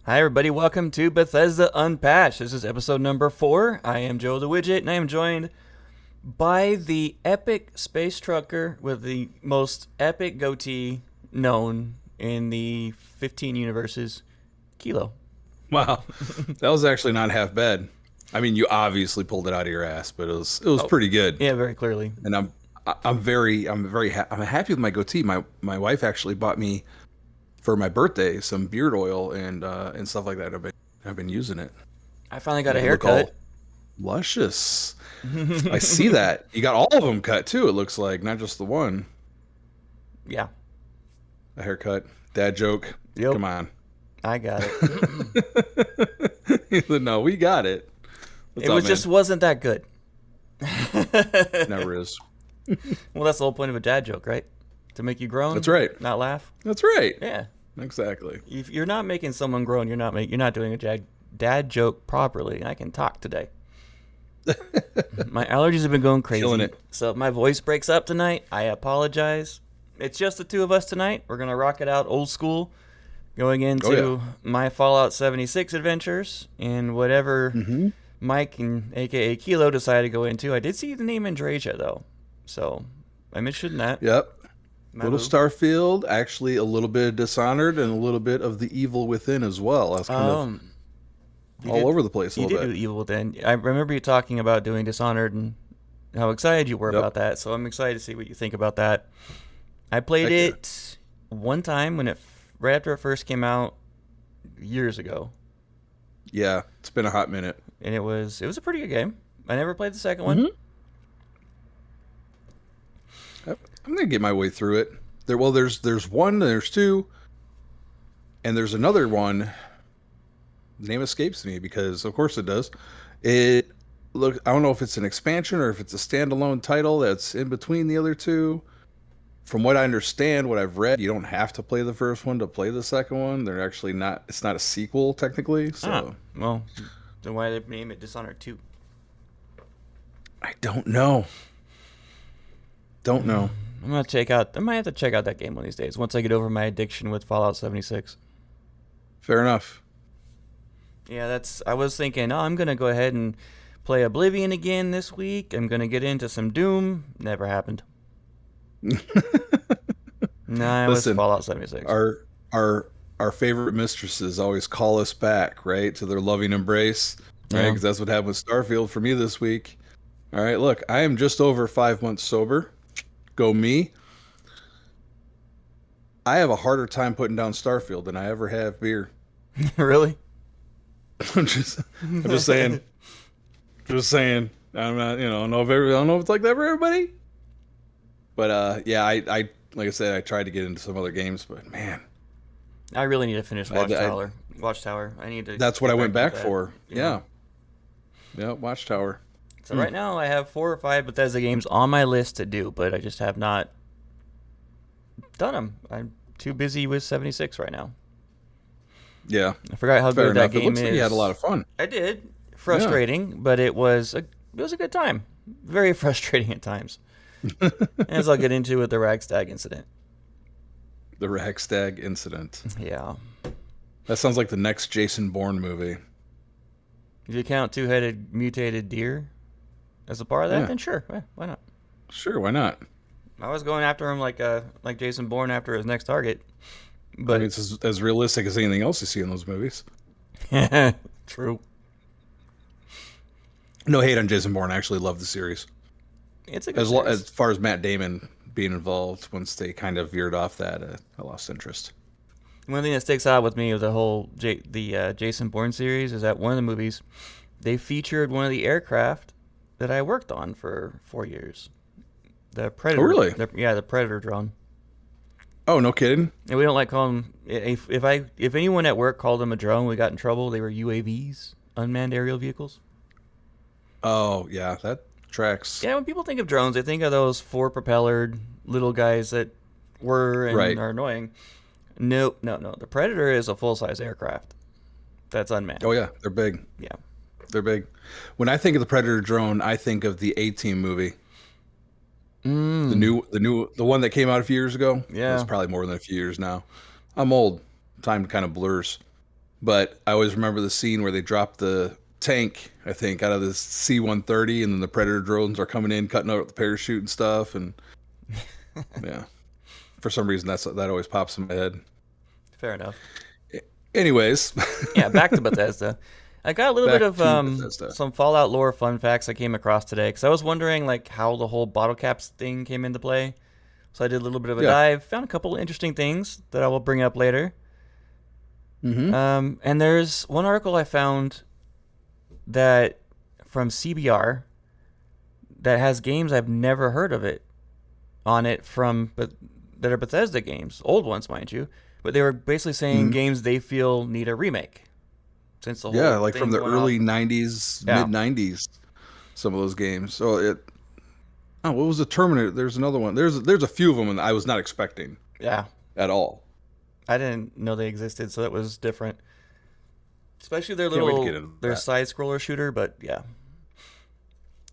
Hi, everybody. Welcome to Bethesda Unpatched. This is episode number 4. I am Joe the Wigit, and I am joined by the epic space trucker with the most epic goatee known in the 15 universes, Kilo. Wow, that was actually not half bad. I mean, you obviously pulled it out of your ass, but it was pretty good. Yeah, very clearly. And I'm happy with my goatee. My wife actually bought me for my birthday some beard oil and stuff like that. I've been using it. I finally got a haircut. Luscious. I see that. You got all of them cut too, it looks like, not just the one. Yeah. A haircut. Dad joke. Yep. Come on. I got it. He said, no, we got it. What's up, just wasn't that good. Never is. Well, that's the whole point of a dad joke, right? To make you groan. That's right. Not laugh. That's right. Yeah. Exactly. If you're not making someone groan, you're not doing a dad joke properly. I can talk today. My allergies have been going crazy. Killing it. So if my voice breaks up tonight, I apologize. It's just the two of us tonight. We're going to rock it out old school, going into my Fallout 76 adventures and whatever Mike and a.k.a. Kilo decided to go into. I did see the name Andrasia, though. So I'm interested in that. Yep. Little Starfield, actually a little bit of Dishonored and a little bit of the Evil Within as well. I was kind of over the place a little bit. You did do Evil Within. I remember you talking about doing Dishonored and how excited you were about that. So I'm excited to see what you think about that. I played it one time right after it first came out years ago. Yeah, it's been a hot minute. And it was a pretty good game. I never played the second one. I'm gonna get my way through it. There's one, there's two, and there's another one. The name escapes me because, of course, it does. I don't know if it's an expansion or if it's a standalone title that's in between the other two. From what I understand, what I've read, you don't have to play the first one to play the second one. They're actually not. It's not a sequel technically. So, well, then why did they name it Dishonored 2? I don't know. I might have to check out that game one of these days once I get over my addiction with Fallout 76. Fair enough. Yeah, I was thinking, I'm going to go ahead and play Oblivion again this week. I'm going to get into some Doom. Never happened. Nah, it was Fallout 76. Our favorite mistresses always call us back, right, to their loving embrace, right? Because that's what happened with Starfield for me this week. All right, look, I am just over 5 months sober. Go me. I have a harder time putting down Starfield than I ever have beer. Really? I'm just saying. Just saying. I'm not, I don't know if it's like that for everybody. But yeah, I like I said, I tried to get into some other games, but man, I really need to finish Watchtower. I need to. That's what I went back for. Yeah. Watchtower. So right now I have 4 or 5 Bethesda games on my list to do, but I just have not done them. I'm too busy with 76 right now. Yeah. I forgot how good that game is. It looks like you had a lot of fun. I did. Frustrating, but it was a good time. Very frustrating at times. As I'll get into with the ragstag incident. The ragstag incident. Yeah. That sounds like the next Jason Bourne movie. If you count 2-headed mutated deer as a part of that, then sure. Why not? Sure, why not? I was going after him like Jason Bourne after his next target. But I mean, it's as realistic as anything else you see in those movies. True. No hate on Jason Bourne. I actually love the series. It's a good series. As far as Matt Damon being involved, once they kind of veered off that, I lost interest. One thing that sticks out with me of the whole Jason Bourne series is that one of the movies, they featured one of the aircraft that I worked on for 4 years. The Predator. Oh, really? The Predator drone. Oh, no kidding. And we don't like calling them. If anyone at work called them a drone, we got in trouble. They were UAVs, unmanned aerial vehicles. Oh yeah, that tracks. Yeah, when people think of drones, they think of those 4-propellered little guys that are annoying. No. The Predator is a full-size aircraft that's unmanned. Oh yeah, they're big. Yeah, they're big. When I think of the Predator drone, I think of the A-Team movie. The one that came out a few years ago. Yeah, it's probably more than a few years now. I'm old. Time kind of blurs. But I always remember the scene where they dropped the tank, I think, out of this C-130, and then the Predator drones are coming in, cutting out the parachute and stuff, and yeah, for some reason that always pops in my head. Fair enough. Anyways, yeah, back to Bethesda. I got a little bit of some Fallout lore fun facts I came across today because I was wondering like how the whole bottle caps thing came into play. So I did a little bit of a dive, found a couple of interesting things that I will bring up later. Mm-hmm. And there's one article I found that from CBR that has games I've never heard of it on it but that are Bethesda games, old ones, mind you. But they were basically saying games they feel need a remake. Since the whole like from the early 90s, mid 90s, some of those games. So what was the Terminator? There's another one. There's a few of them that I was not expecting. Yeah. At all. I didn't know they existed, so that was different. Especially their their side scroller shooter, but yeah.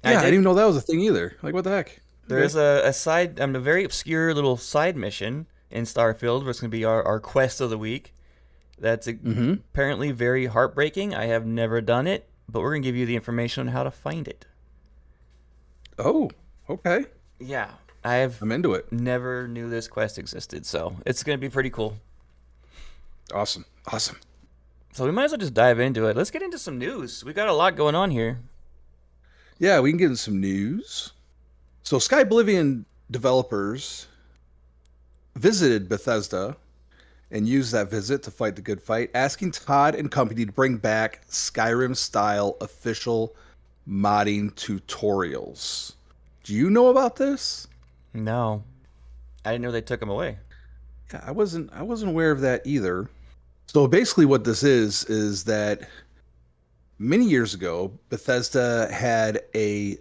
Yeah, I didn't even know that was a thing either. Like, what the heck? There's a very obscure little side mission in Starfield where it's going to be our quest of the week. That's apparently very heartbreaking. I have never done it, but we're going to give you the information on how to find it. Oh, okay. Yeah. I'm into it. Never knew this quest existed, so it's going to be pretty cool. Awesome. So we might as well just dive into it. Let's get into some news. We got a lot going on here. Yeah, we can get into some news. So Skyblivion developers visited Bethesda and used that visit to fight the good fight, asking Todd and company to bring back Skyrim-style official modding tutorials. Do you know about this? No. I didn't know they took them away. Yeah, I wasn't aware of that either. So basically what this is that many years ago, Bethesda had a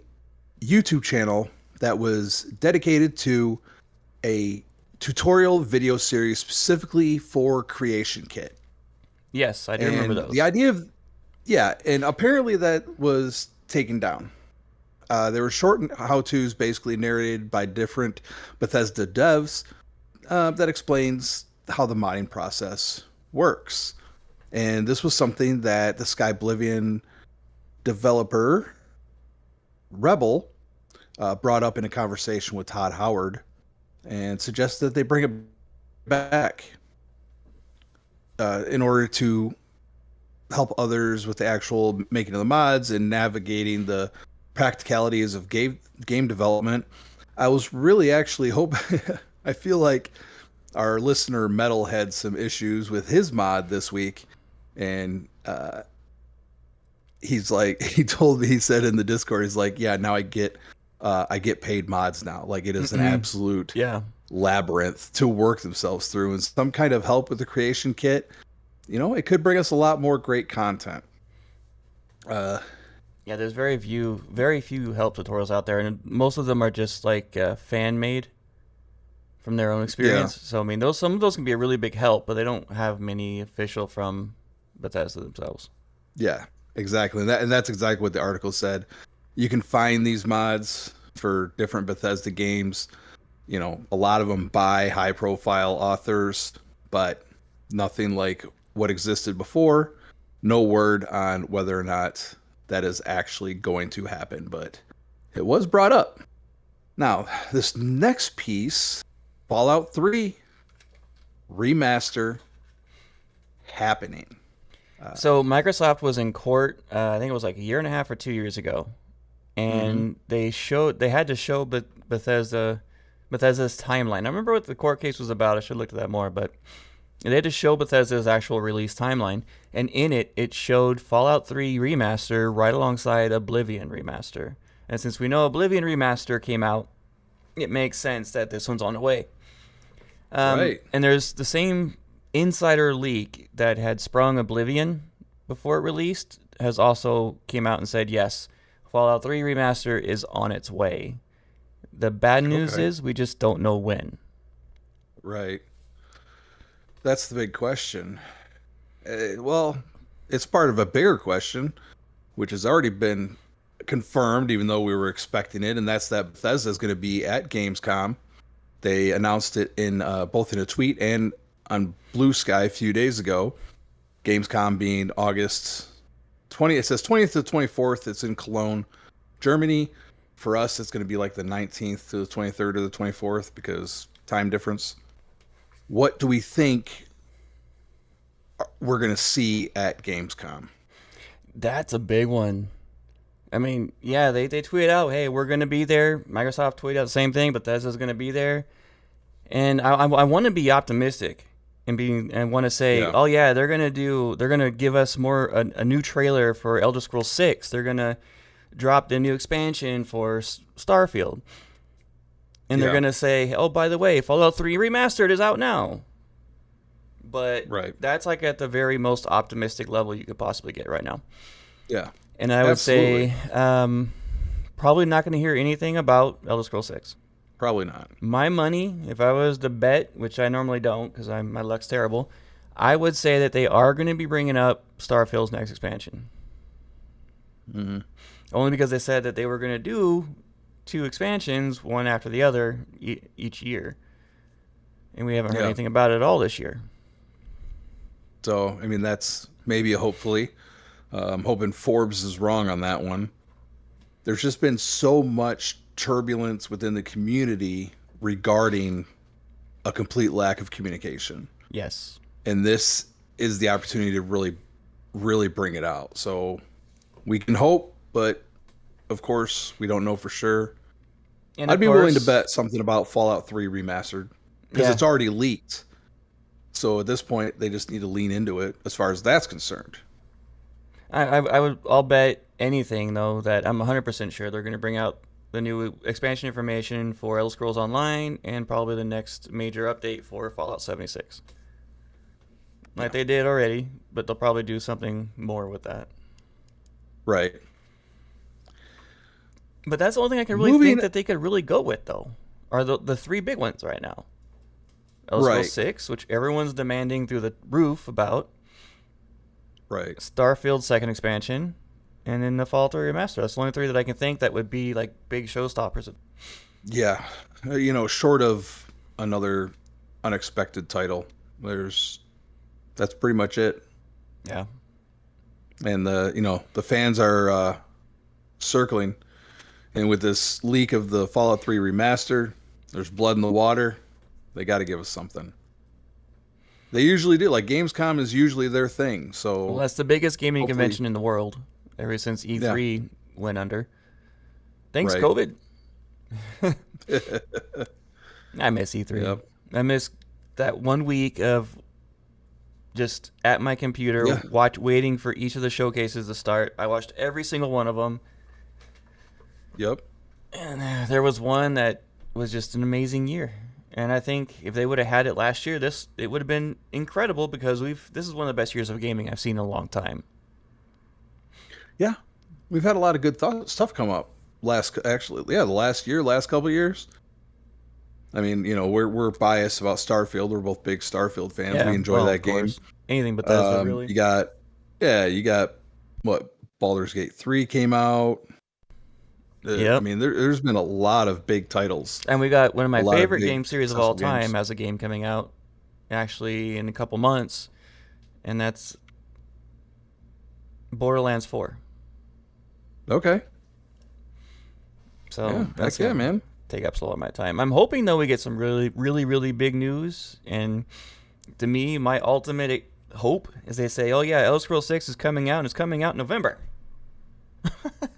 YouTube channel that was dedicated to a tutorial video series specifically for Creation Kit. Yes, I do remember those. The idea of, and apparently that was taken down. There were short how-tos basically narrated by different Bethesda devs that explains how the modding process works. And this was something that the Skyblivion developer, Rebel, brought up in a conversation with Todd Howard and suggested that they bring it back in order to help others with the actual making of the mods and navigating the practicalities of game development. I was really actually hoping I feel like our listener Metal had some issues with his mod this week, and he said in the Discord, he's like, yeah, now I get paid mods now. Like, it is an absolute labyrinth to work themselves through, and some kind of help with the Creation Kit, it could bring us a lot more great content. There's very few help tutorials out there, and most of them are just like fan made from their own experience. So I mean, some of those can be a really big help, but they don't have many official from Bethesda themselves. Yeah, exactly, and that's exactly what the article said. You can find these mods for different Bethesda games. A lot of them by high-profile authors, but nothing like what existed before. No word on whether or not that is actually going to happen, but it was brought up. Now, this next piece, Fallout 3 remaster happening. So Microsoft was in court, I think it was like a year and a half or 2 years ago, and they had to show Bethesda's timeline. I remember what the court case was about. I should look at that more, but they had to show Bethesda's actual release timeline, and in it showed Fallout 3 Remaster right alongside Oblivion Remaster. And since we know Oblivion Remaster came out, it makes sense that this one's on the way. Right. And there's the same insider leak that had sprung Oblivion before it released has also came out and said, yes, Fallout 3 Remaster is on its way. The bad news is we just don't know when. Right. That's the big question. Well, it's part of a bigger question, which has already been confirmed, even though we were expecting it, and that's that Bethesda is going to be at Gamescom. They announced it in both in a tweet and on Blue Sky a few days ago. Gamescom being August 20th. It says 20th to the 24th. It's in Cologne, Germany. For us, it's going to be like the 19th to the 23rd or the 24th because time difference. What do we think we're going to see at Gamescom? That's a big one. I mean, yeah, they tweet out, hey, we're going to be there. Microsoft tweeted out the same thing, Bethesda's going to be there. And I want to be optimistic and want to say, oh yeah, they're going to give us a new trailer for Elder Scrolls 6. They're going to drop the new expansion for Starfield. And they're going to say, oh, by the way, Fallout 3 Remastered is out now. But that's like at the very most optimistic level you could possibly get right now. Yeah. And I would say probably not going to hear anything about Elder Scrolls 6. Probably not. My money, if I was to bet, which I normally don't because my luck's terrible, I would say that they are going to be bringing up Starfield's next expansion. Mm-hmm. Only because they said that they were going to do 2 expansions, one after the other, each year. And we haven't heard anything about it at all this year. So, I mean, that's maybe a hopefully. I'm hoping Forbes is wrong on that one. There's just been so much turbulence within the community regarding a complete lack of communication. Yes. And this is the opportunity to really, really bring it out. So we can hope, but of course we don't know for sure. And I'd be willing to bet something about Fallout 3 Remastered because it's already leaked. So at this point, they just need to lean into it as far as that's concerned. I'll bet anything, though, that I'm 100% sure they're going to bring out the new expansion information for Elder Scrolls Online and probably the next major update for Fallout 76. Like they did already, but they'll probably do something more with that. Right. But that's the only thing I can really think that they could really go with, though, are the 3 big ones right now. Elder Scrolls 6, which everyone's demanding through the roof about. Right. Starfield's second expansion, and then the Fallout 3 Remaster. That's the only 3 that I can think that would be like big showstoppers. Yeah. Short of another unexpected title, that's pretty much it. Yeah. And the fans are circling. And with this leak of the Fallout 3 Remaster, there's blood in the water. They got to give us something. They usually do. Like Gamescom is usually their thing. So that's the biggest gaming convention in the world ever since E3 went under. Thanks, COVID. I miss E3. Yep. I miss that 1 week of just at my computer waiting for each of the showcases to start. I watched every single one of them. Yep. And there was one that was just an amazing year. And I think if they would have had it last year, it would have been incredible because this is one of the best years of gaming I've seen in a long time. Yeah, we've had a lot of good stuff come up. The last couple of years. I mean, we're biased about Starfield. We're both big Starfield fans. We enjoy that game. Anything Bethesda, really. You got what? Baldur's Gate 3 came out. I mean, there's been a lot of big titles. And we got one of my favorite game series of all time as a game coming out actually in a couple months, and that's Borderlands 4. Okay. So that's man. Take up a lot of my time. I'm hoping, though, we get some really, really, really big news. And to me, my ultimate hope is they say, oh, yeah, Elder Scrolls 6 is coming out, and it's coming out in November.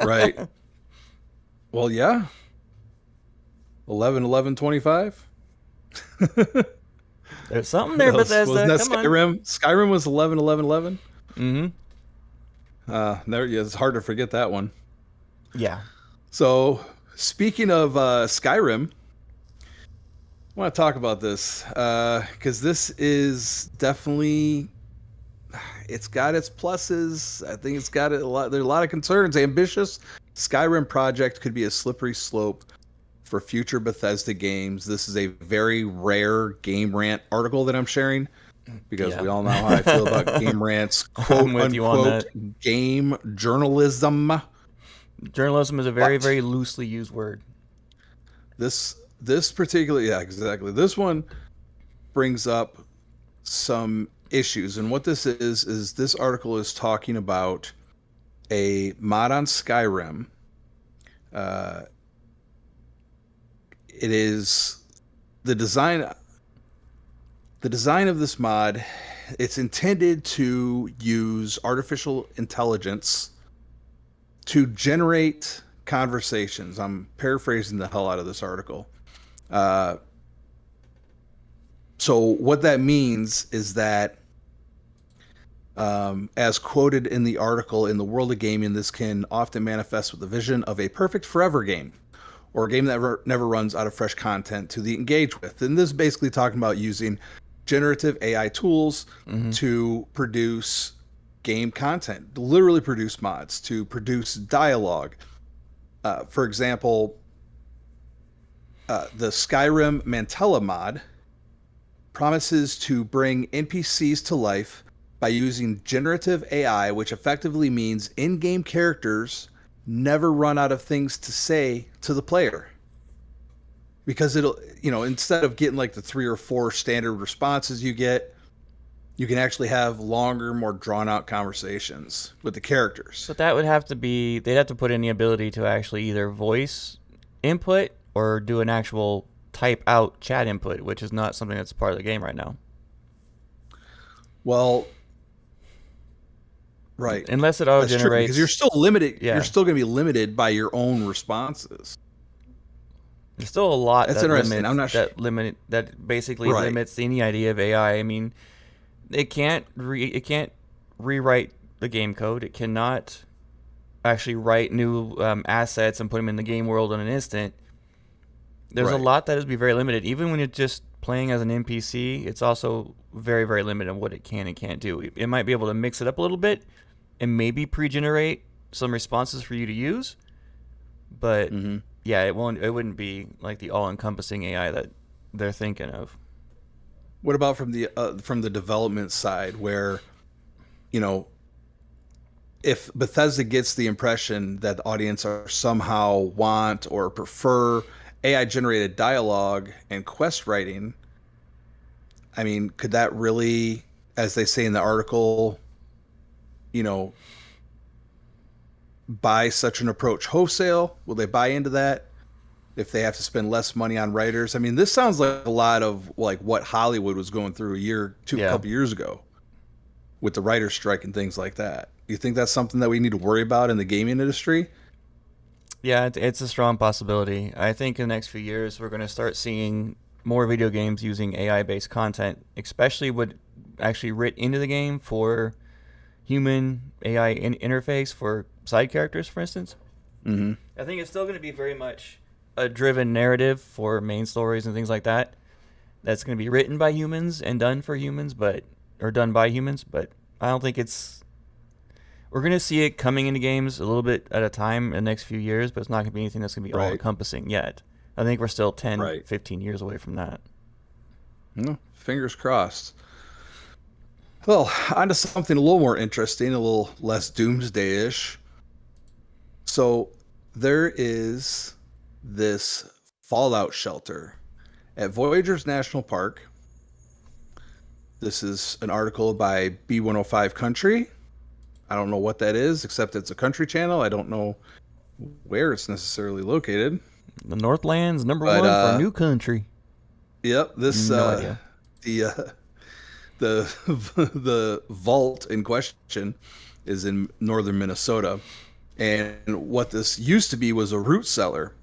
Right. Well, yeah. 11/11/25. There's something there, Bethesda. Wasn't that Come Skyrim? on. Skyrim was 11/11/11. Mm-hmm. It's hard to forget that one. Yeah. So, speaking of Skyrim, I want to talk about this because this is definitely. It's got its pluses. I think it's got a lot. There are a lot of concerns. Ambitious Skyrim project could be a slippery slope for future Bethesda games. This is a very rare Game Rant article that I'm sharing because we all know how I feel about Game Rants, quote unquote, game journalism. Journalism is a very, very loosely used word. This particular, exactly. This one brings up some issues. And what this is this article is talking about a mod on Skyrim. It is the design of this mod. It's intended to use artificial intelligence to generate conversations. I'm paraphrasing the hell out of this article. So what that means is that, as quoted in the article, in the world of gaming, this can often manifest with the vision of a perfect forever game, or a game that never runs out of fresh content to engage with. And this is basically talking about using generative AI tools to produce game content, literally produce mods, to produce dialogue. For example, the Skyrim Mantella mod promises to bring NPCs to life by using generative AI, which effectively means in-game characters never run out of things to say to the player. Because it'll, instead of getting like the 3 or 4 standard responses you get, you can actually have longer, more drawn-out conversations with the characters. But that would have to be, they'd have to put in the ability to actually either voice input or do an actual type out chat input, which is not something that's part of the game right now. Well, right. Unless it auto-generates. Because you're still limited. Yeah. You're still going to be limited by your own responses. There's still a lot that's interesting. I'm not sure. That basically limits any idea of AI. I mean, it can't rewrite the game code. It cannot actually write new assets and put them in the game world in an instant. There's a lot that is be very limited. Even when it's just playing as an NPC, it's also very, very limited on what it can and can't do. It might be able to mix it up a little bit and maybe pre-generate some responses for you to use, but yeah, it wouldn't be like the all-encompassing AI that they're thinking of. What about from the development side, where, if Bethesda gets the impression that the audience are somehow want or prefer AI-generated dialogue and quest writing, I mean, could that really, as they say in the article, buy such an approach wholesale? Will they buy into that if they have to spend less money on writers? I mean, this sounds like a lot of like what Hollywood was going through a couple years ago with the writer's strike and things like that. Do you think that's something that we need to worry about in the gaming industry? Yeah, it's a strong possibility. I think in the next few years, we're going to start seeing more video games using AI-based content, especially what actually writ into the game for human AI interface for side characters, for instance. I think it's still going to be very much a driven narrative for main stories and things like that. That's going to be written by humans and done for humans, or done by humans. But I don't think we're going to see it coming into games a little bit at a time in the next few years, but it's not going to be anything that's going to be all-encompassing yet. I think we're still 10, 15 years away from that. No, fingers crossed. Well, on to something a little more interesting, a little less doomsday-ish. So there is this fallout shelter at Voyageurs National Park. This is an article by B105 Country. I don't know what that is, except it's a country channel. I don't know where it's necessarily located. The Northland's number one for new country. Yep, this idea. The vault in question is in northern Minnesota, and what this used to be was a root cellar,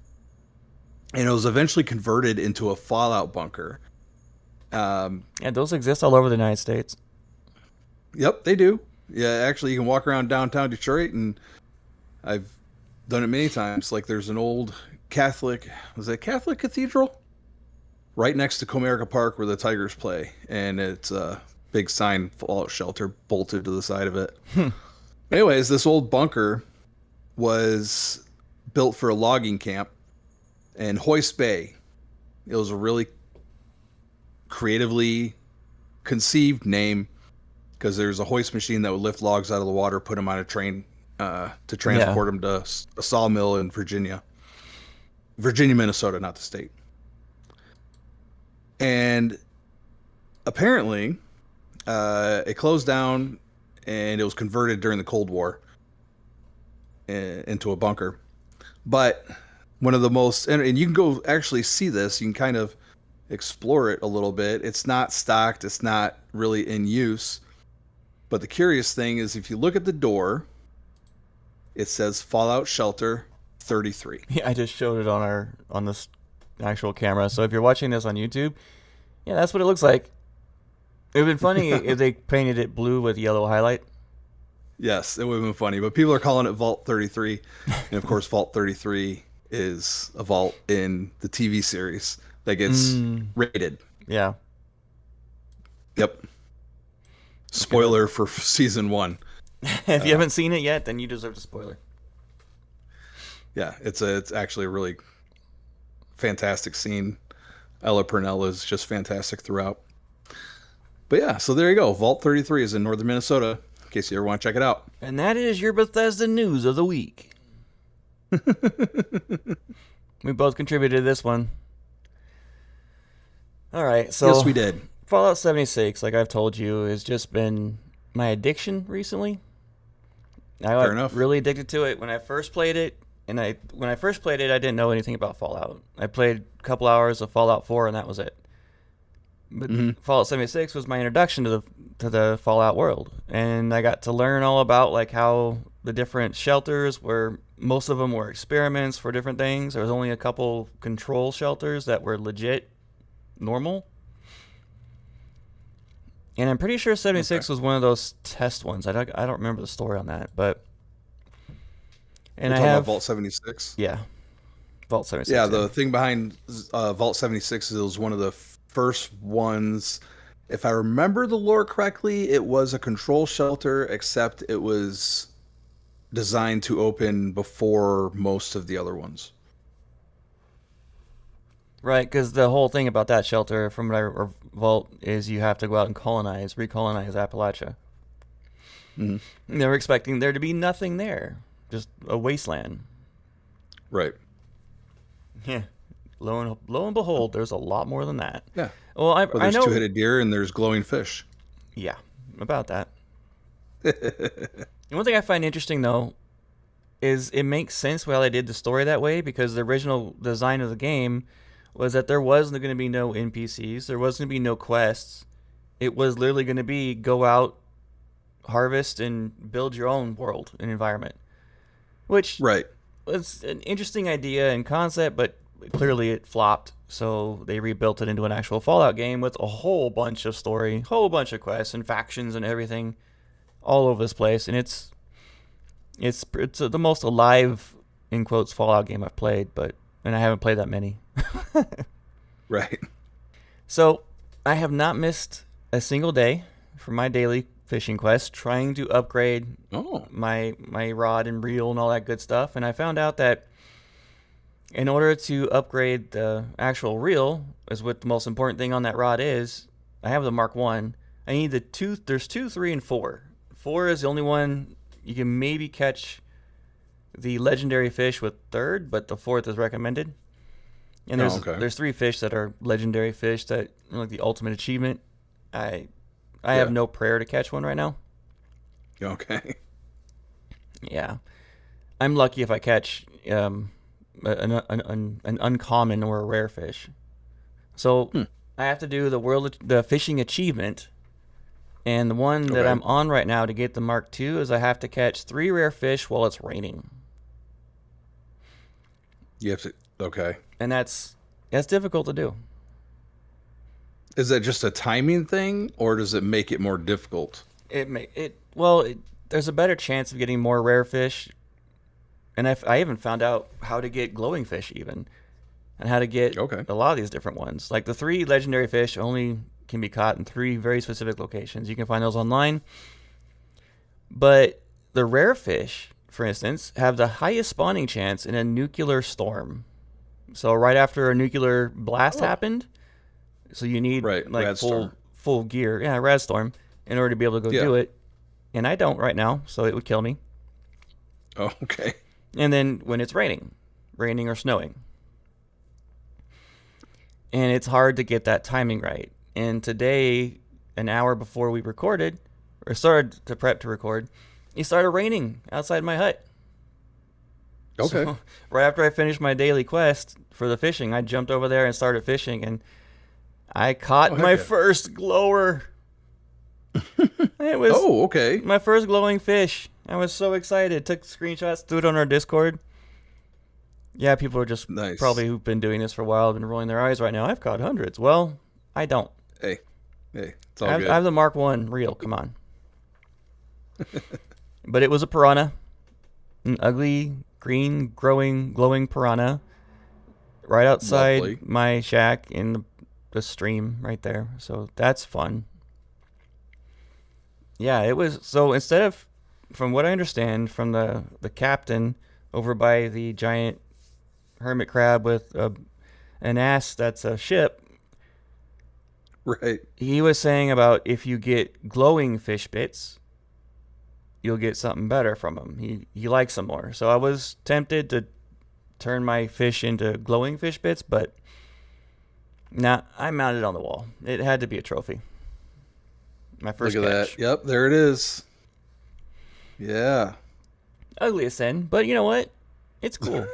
and it was eventually converted into a fallout bunker. Yeah, those exist all over the United States. Yep, they do. Yeah, actually, you can walk around downtown Detroit, and I've done it many times. Like, there's an old Catholic cathedral right next to Comerica Park where the Tigers play, and it's a big sign, fallout shelter, bolted to the side of it. Anyways, this old bunker was built for a logging camp in Hoist Bay. It was a really creatively conceived name, because there's a hoist machine that would lift logs out of the water, put them on a train to transport them to a sawmill in Virginia, Minnesota, not the state. And apparently, It closed down, and it was converted during the Cold War into a bunker. But one of the most, and you can go actually see this, you can kind of explore it a little bit. It's not stocked, it's not really in use. But the curious thing is, if you look at the door, it says Fallout Shelter 33. Yeah, I just showed it on this actual camera. So if you're watching this on YouTube, yeah, that's what it looks like. It would have been funny if they painted it blue with yellow highlight. Yes, it would have been funny, but people are calling it Vault 33. And of course, Vault 33 is a vault in the TV series that gets rated. Yeah. Yep. Spoiler for season 1. If you haven't seen it yet, then you deserve a spoiler. Yeah, it's actually a really fantastic scene. Ella Purnell is just fantastic throughout. But yeah, so there you go. Vault 33 is in northern Minnesota, in case you ever want to check it out. And that is your Bethesda news of the week. We both contributed to this one. All right, so yes, we did. Fallout 76, like I've told you, has just been my addiction recently. Fair enough. Really addicted to it when I first played it. And when I first played it, I didn't know anything about Fallout. I played a couple hours of Fallout 4, and that was it. But Fallout 76 was my introduction to the Fallout world, and I got to learn all about like how the different shelters were. Most of them were experiments for different things. There was only a couple control shelters that were legit normal. And I'm pretty sure 76 was one of those test ones. I don't remember the story on that, but And I have Vault 76. Yeah, Vault 76. Yeah, the thing behind Vault 76 is it was one of the first ones. If I remember the lore correctly, it was a control shelter, except it was designed to open before most of the other ones. Right, because the whole thing about that shelter, from what or Vault, is you have to go out and recolonize Appalachia. Mm-hmm. They were expecting there to be nothing there, just a wasteland. Right. Yeah. Lo and behold, there's a lot more than that. Yeah. Well, I there's know. Two-headed deer and there's glowing fish. Yeah, about that. And one thing I find interesting, though, is it makes sense why they did the story that way, because the original design of the game was that there wasn't going to be no NPCs, there wasn't going to be no quests. It was literally going to be go out, harvest, and build your own world and environment. Which was an interesting idea and concept, but clearly it flopped. So they rebuilt it into an actual Fallout game with a whole bunch of story, whole bunch of quests and factions and everything all over this place. And it's the most alive, in quotes, Fallout game I've played, and I haven't played that many. Right. So I have not missed a single day for my daily fishing quest, trying to upgrade my rod and reel and all that good stuff. And I found out that in order to upgrade the actual reel, is what the most important thing on that rod is. I have the Mark 1. I need the 2. There's 2, 3, and 4. 4 is the only one you can maybe catch the legendary fish with 3rd, but the 4th is recommended. And there's 3 fish that are legendary fish that are like the ultimate achievement. I have no prayer to catch one right now. Okay. Yeah, I'm lucky if I catch an uncommon or a rare fish. So I have to do the fishing achievement, and the one that I'm on right now to get the Mark II is I have to catch 3 rare fish while it's raining. You have to and that's difficult to do. Is that just a timing thing, or does it make it more difficult? There's a better chance of getting more rare fish. And I even found out how to get glowing fish even, and how to get a lot of these different ones. Like the 3 legendary fish only can be caught in 3 very specific locations. You can find those online. But the rare fish, for instance, have the highest spawning chance in a nuclear storm. So right after a nuclear blast happened, so you need like full gear, rad storm, in order to be able to go do it. And I don't right now, so it would kill me. Oh, okay. And then when it's raining or snowing. And it's hard to get that timing right. And today, an hour before we recorded, or started to prep to record, it started raining outside my hut. Okay. So, right after I finished my daily quest for the fishing, I jumped over there and started fishing, and I caught my first glower. It was okay. my first glowing fish. I was so excited. Took screenshots, threw it on our Discord. Yeah, people are just probably who've been doing this for a while have been rolling their eyes right now. I've caught hundreds. Well, I don't. Hey, it's all good. I have the Mark 1 reel. Come on. But it was a piranha. An ugly, green, glowing piranha. Right outside my shack in the stream right there. So that's fun. Yeah, it was. So instead of, from what I understand from the captain over by the giant hermit crab with an ass that's a ship. Right. He was saying about if you get glowing fish bits, you'll get something better from them. He likes them more. So I was tempted to turn my fish into glowing fish bits, but nah, I mounted on the wall. It had to be a trophy. My first Look at catch. that. Yep, there it is. Yeah. Ugly as sin, but you know what? It's cool.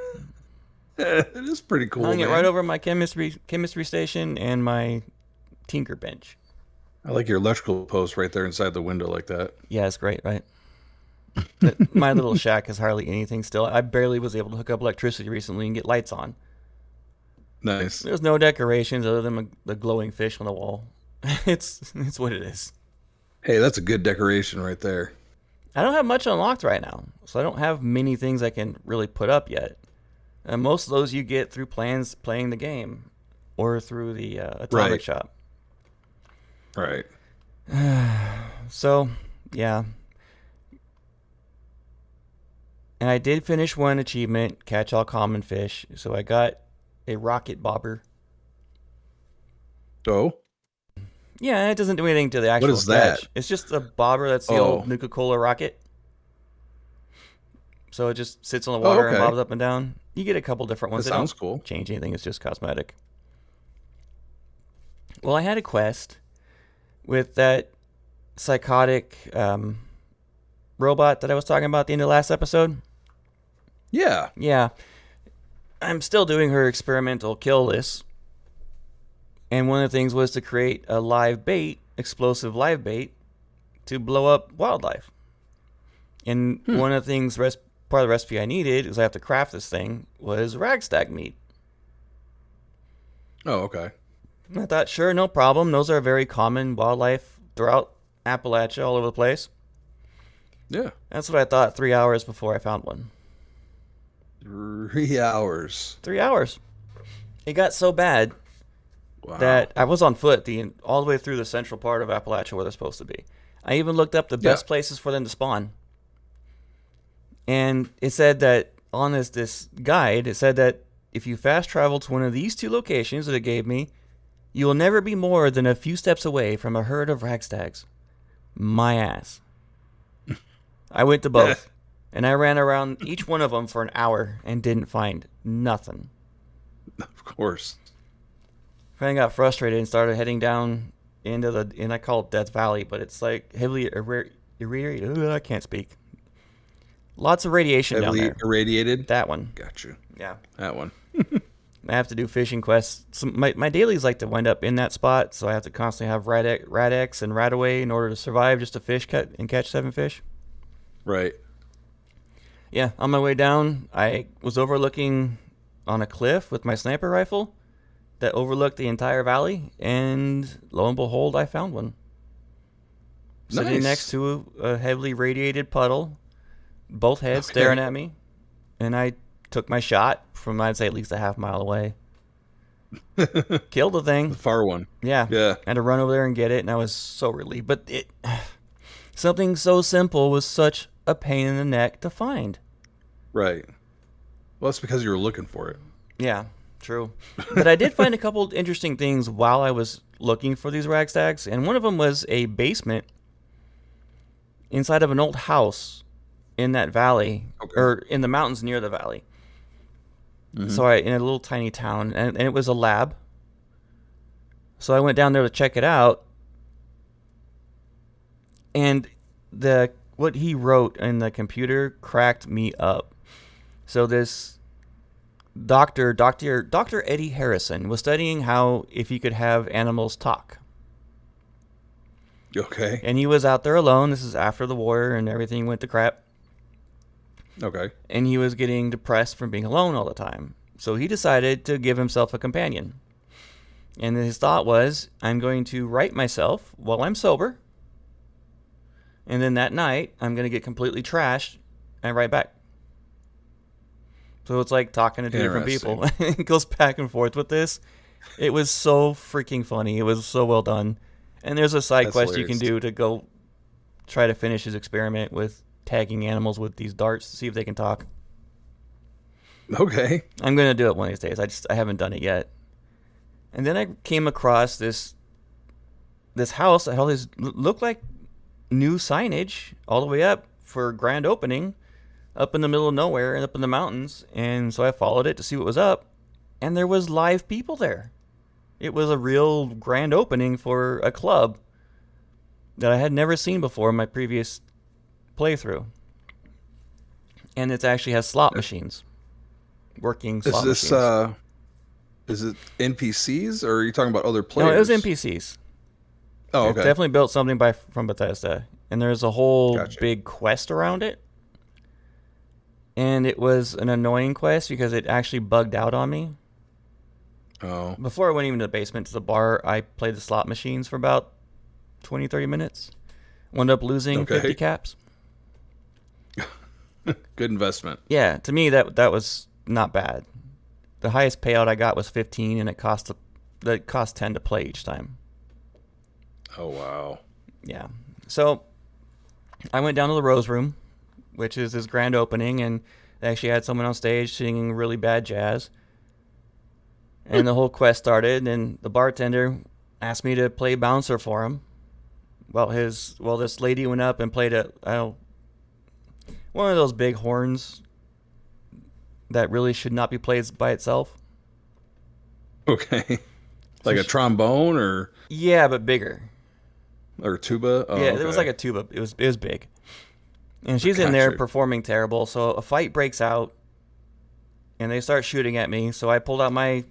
It is pretty cool. Hung it right over my chemistry station and my tinker bench. I like your electrical post right there inside the window like that. Yeah, it's great, right? My little shack has hardly anything still. I barely was able to hook up electricity recently and get lights on. Nice. There's no decorations other than the glowing fish on the wall. It's what it is. Hey, that's a good decoration right there. I don't have much unlocked right now, so I don't have many things I can really put up yet. And most of those you get through plans playing the game or through the Atomic Shop. Right. So, yeah. And I did finish one achievement, catch all common fish. So I got a rocket bobber. So? Yeah, it doesn't do anything to the actual What is catch. that? It's just a bobber that's the old Nuka-Cola rocket. So it just sits on the water and bobs up and down. You get a couple different ones. That sounds cool. Change anything. It's just cosmetic. Well, I had a quest with that psychotic robot that I was talking about at the end of the last episode. Yeah. Yeah. I'm still doing her experimental kill list. And one of the things was to create a live bait, explosive live bait, to blow up wildlife. And one of the things, part of the recipe I needed, because I have to craft this thing, was ragstag meat. Oh, okay. I thought, sure, no problem. Those are very common wildlife throughout Appalachia, all over the place. Yeah. That's what I thought 3 hours before I found one. 3 hours. 3 hours. It got so bad that I was on foot all the way through the central part of Appalachia where they're supposed to be. I even looked up the best places for them to spawn. And it said that on this guide, it said that if you fast travel to one of these two locations that it gave me, you will never be more than a few steps away from a herd of ragstags. My ass. I went to both, and I ran around each one of them for an hour and didn't find nothing. Of course. Finally got frustrated and started heading down into and I call it Death Valley, but it's like heavily irradiated. I can't speak. Lots of radiation down there. Irradiated? That one. Gotcha. Yeah. That one. I have to do fishing quests. My dailies like to wind up in that spot, so I have to constantly have Rad-X and Radaway in order to survive just to catch 7 fish. Right. Yeah, on my way down, I was overlooking on a cliff with my sniper rifle that overlooked the entire valley, and lo and behold, I found one. Sitting next to a heavily radiated puddle, both heads staring at me, and I took my shot from, I'd say, at least a half mile away. Killed the thing. The far one. Yeah. Yeah. I had to run over there and get it, and I was so relieved. But something so simple was such a pain in the neck to find. Right. Well, that's because you were looking for it. Yeah, true. But I did find a couple interesting things while I was looking for these ragstags, and one of them was a basement inside of an old house in that valley, or in the mountains near the valley. Mm-hmm. So in a little tiny town, and it was a lab. So I went down there to check it out, And what he wrote in the computer cracked me up. So this Dr. Eddie Harrison was studying how if you could have animals talk. Okay. And he was out there alone. This is after the war and everything went to crap. Okay. And he was getting depressed from being alone all the time. So he decided to give himself a companion. And his thought was, I'm going to write myself while I'm sober. And then that night, I'm going to get completely trashed and write back. So it's like talking to two different people. It goes back and forth with this. It was so freaking funny. It was so well done. And there's a side quest you can do to go try to finish his experiment with tagging animals with these darts to see if they can talk. Okay. I'm going to do it one of these days. I haven't done it yet. And then I came across this house that all looked like new signage all the way up for grand opening up in the middle of nowhere and up in the mountains. And so I followed it to see what was up. And there was live people there. It was a real grand opening for a club that I had never seen before in my previous playthrough. And it actually has slot machines. Working slot machines. Is it NPCs or are you talking about other players? No, it was NPCs. Oh, okay. It definitely built something from Bethesda. And there's a whole big quest around it. And it was an annoying quest because it actually bugged out on me. Oh. Before I went even to the basement to the bar, I played the slot machines for about 20, 30 minutes. Wound up losing 50 caps. Good investment. Yeah, to me that was not bad. The highest payout I got was 15, and it cost 10 to play each time. Oh, wow. Yeah. So I went down to the Rose Room, which is this grand opening, and they actually had someone on stage singing really bad jazz. And the whole quest started, and the bartender asked me to play bouncer for him. Well, this lady went up and played one of those big horns that really should not be played by itself. Okay. Like a trombone or? Yeah, but bigger. Or tuba? Oh, yeah, it was like a tuba. It was big. And she's in there performing terrible. So a fight breaks out, and they start shooting at me. So I pulled out my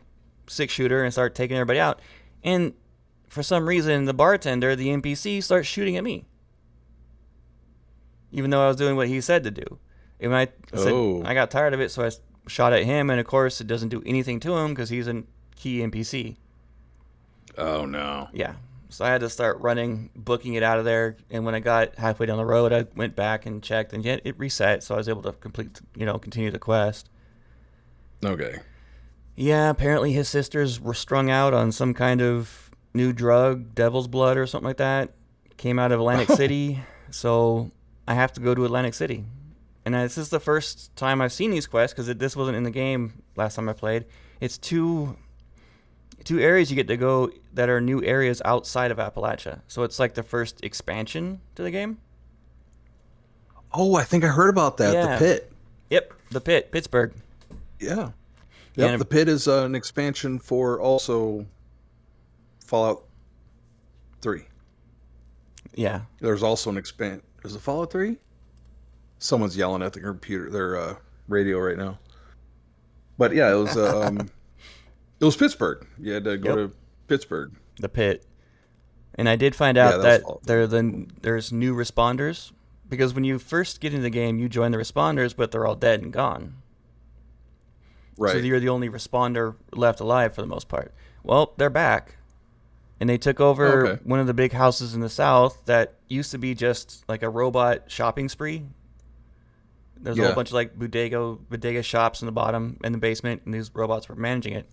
6-shooter and started taking everybody out. And for some reason, the bartender, the NPC, starts shooting at me. Even though I was doing what he said to do. And I got tired of it, so I shot at him. And of course, it doesn't do anything to him because he's a key NPC. Oh, no. Yeah. So I had to start running, booking it out of there. And when I got halfway down the road, I went back and checked, and yet it reset. So I was able to continue the quest. Okay. Yeah, apparently his sisters were strung out on some kind of new drug, devil's blood or something like that. Came out of Atlantic City. So I have to go to Atlantic City. And this is the first time I've seen these quests because this wasn't in the game last time I played. It's two areas you get to go that are new areas outside of Appalachia. So it's like the first expansion to the game. Oh, I think I heard about that. Yeah. The Pit. Yep, the Pit, Pittsburgh. Yeah. Yep, the Pit is an expansion for also Fallout 3. Yeah. There's also an expansion. Is it Fallout 3? Someone's yelling at their radio right now. But yeah, it was it was Pittsburgh. You had to go to Pittsburgh. The Pit. And I did find out that there's new responders. Because when you first get into the game, you join the responders, but they're all dead and gone. Right. So you're the only responder left alive for the most part. Well, they're back. And they took over one of the big houses in the south that used to be just like a robot shopping spree. There's a whole bunch of like bodega shops in the bottom and the basement, and these robots were managing it.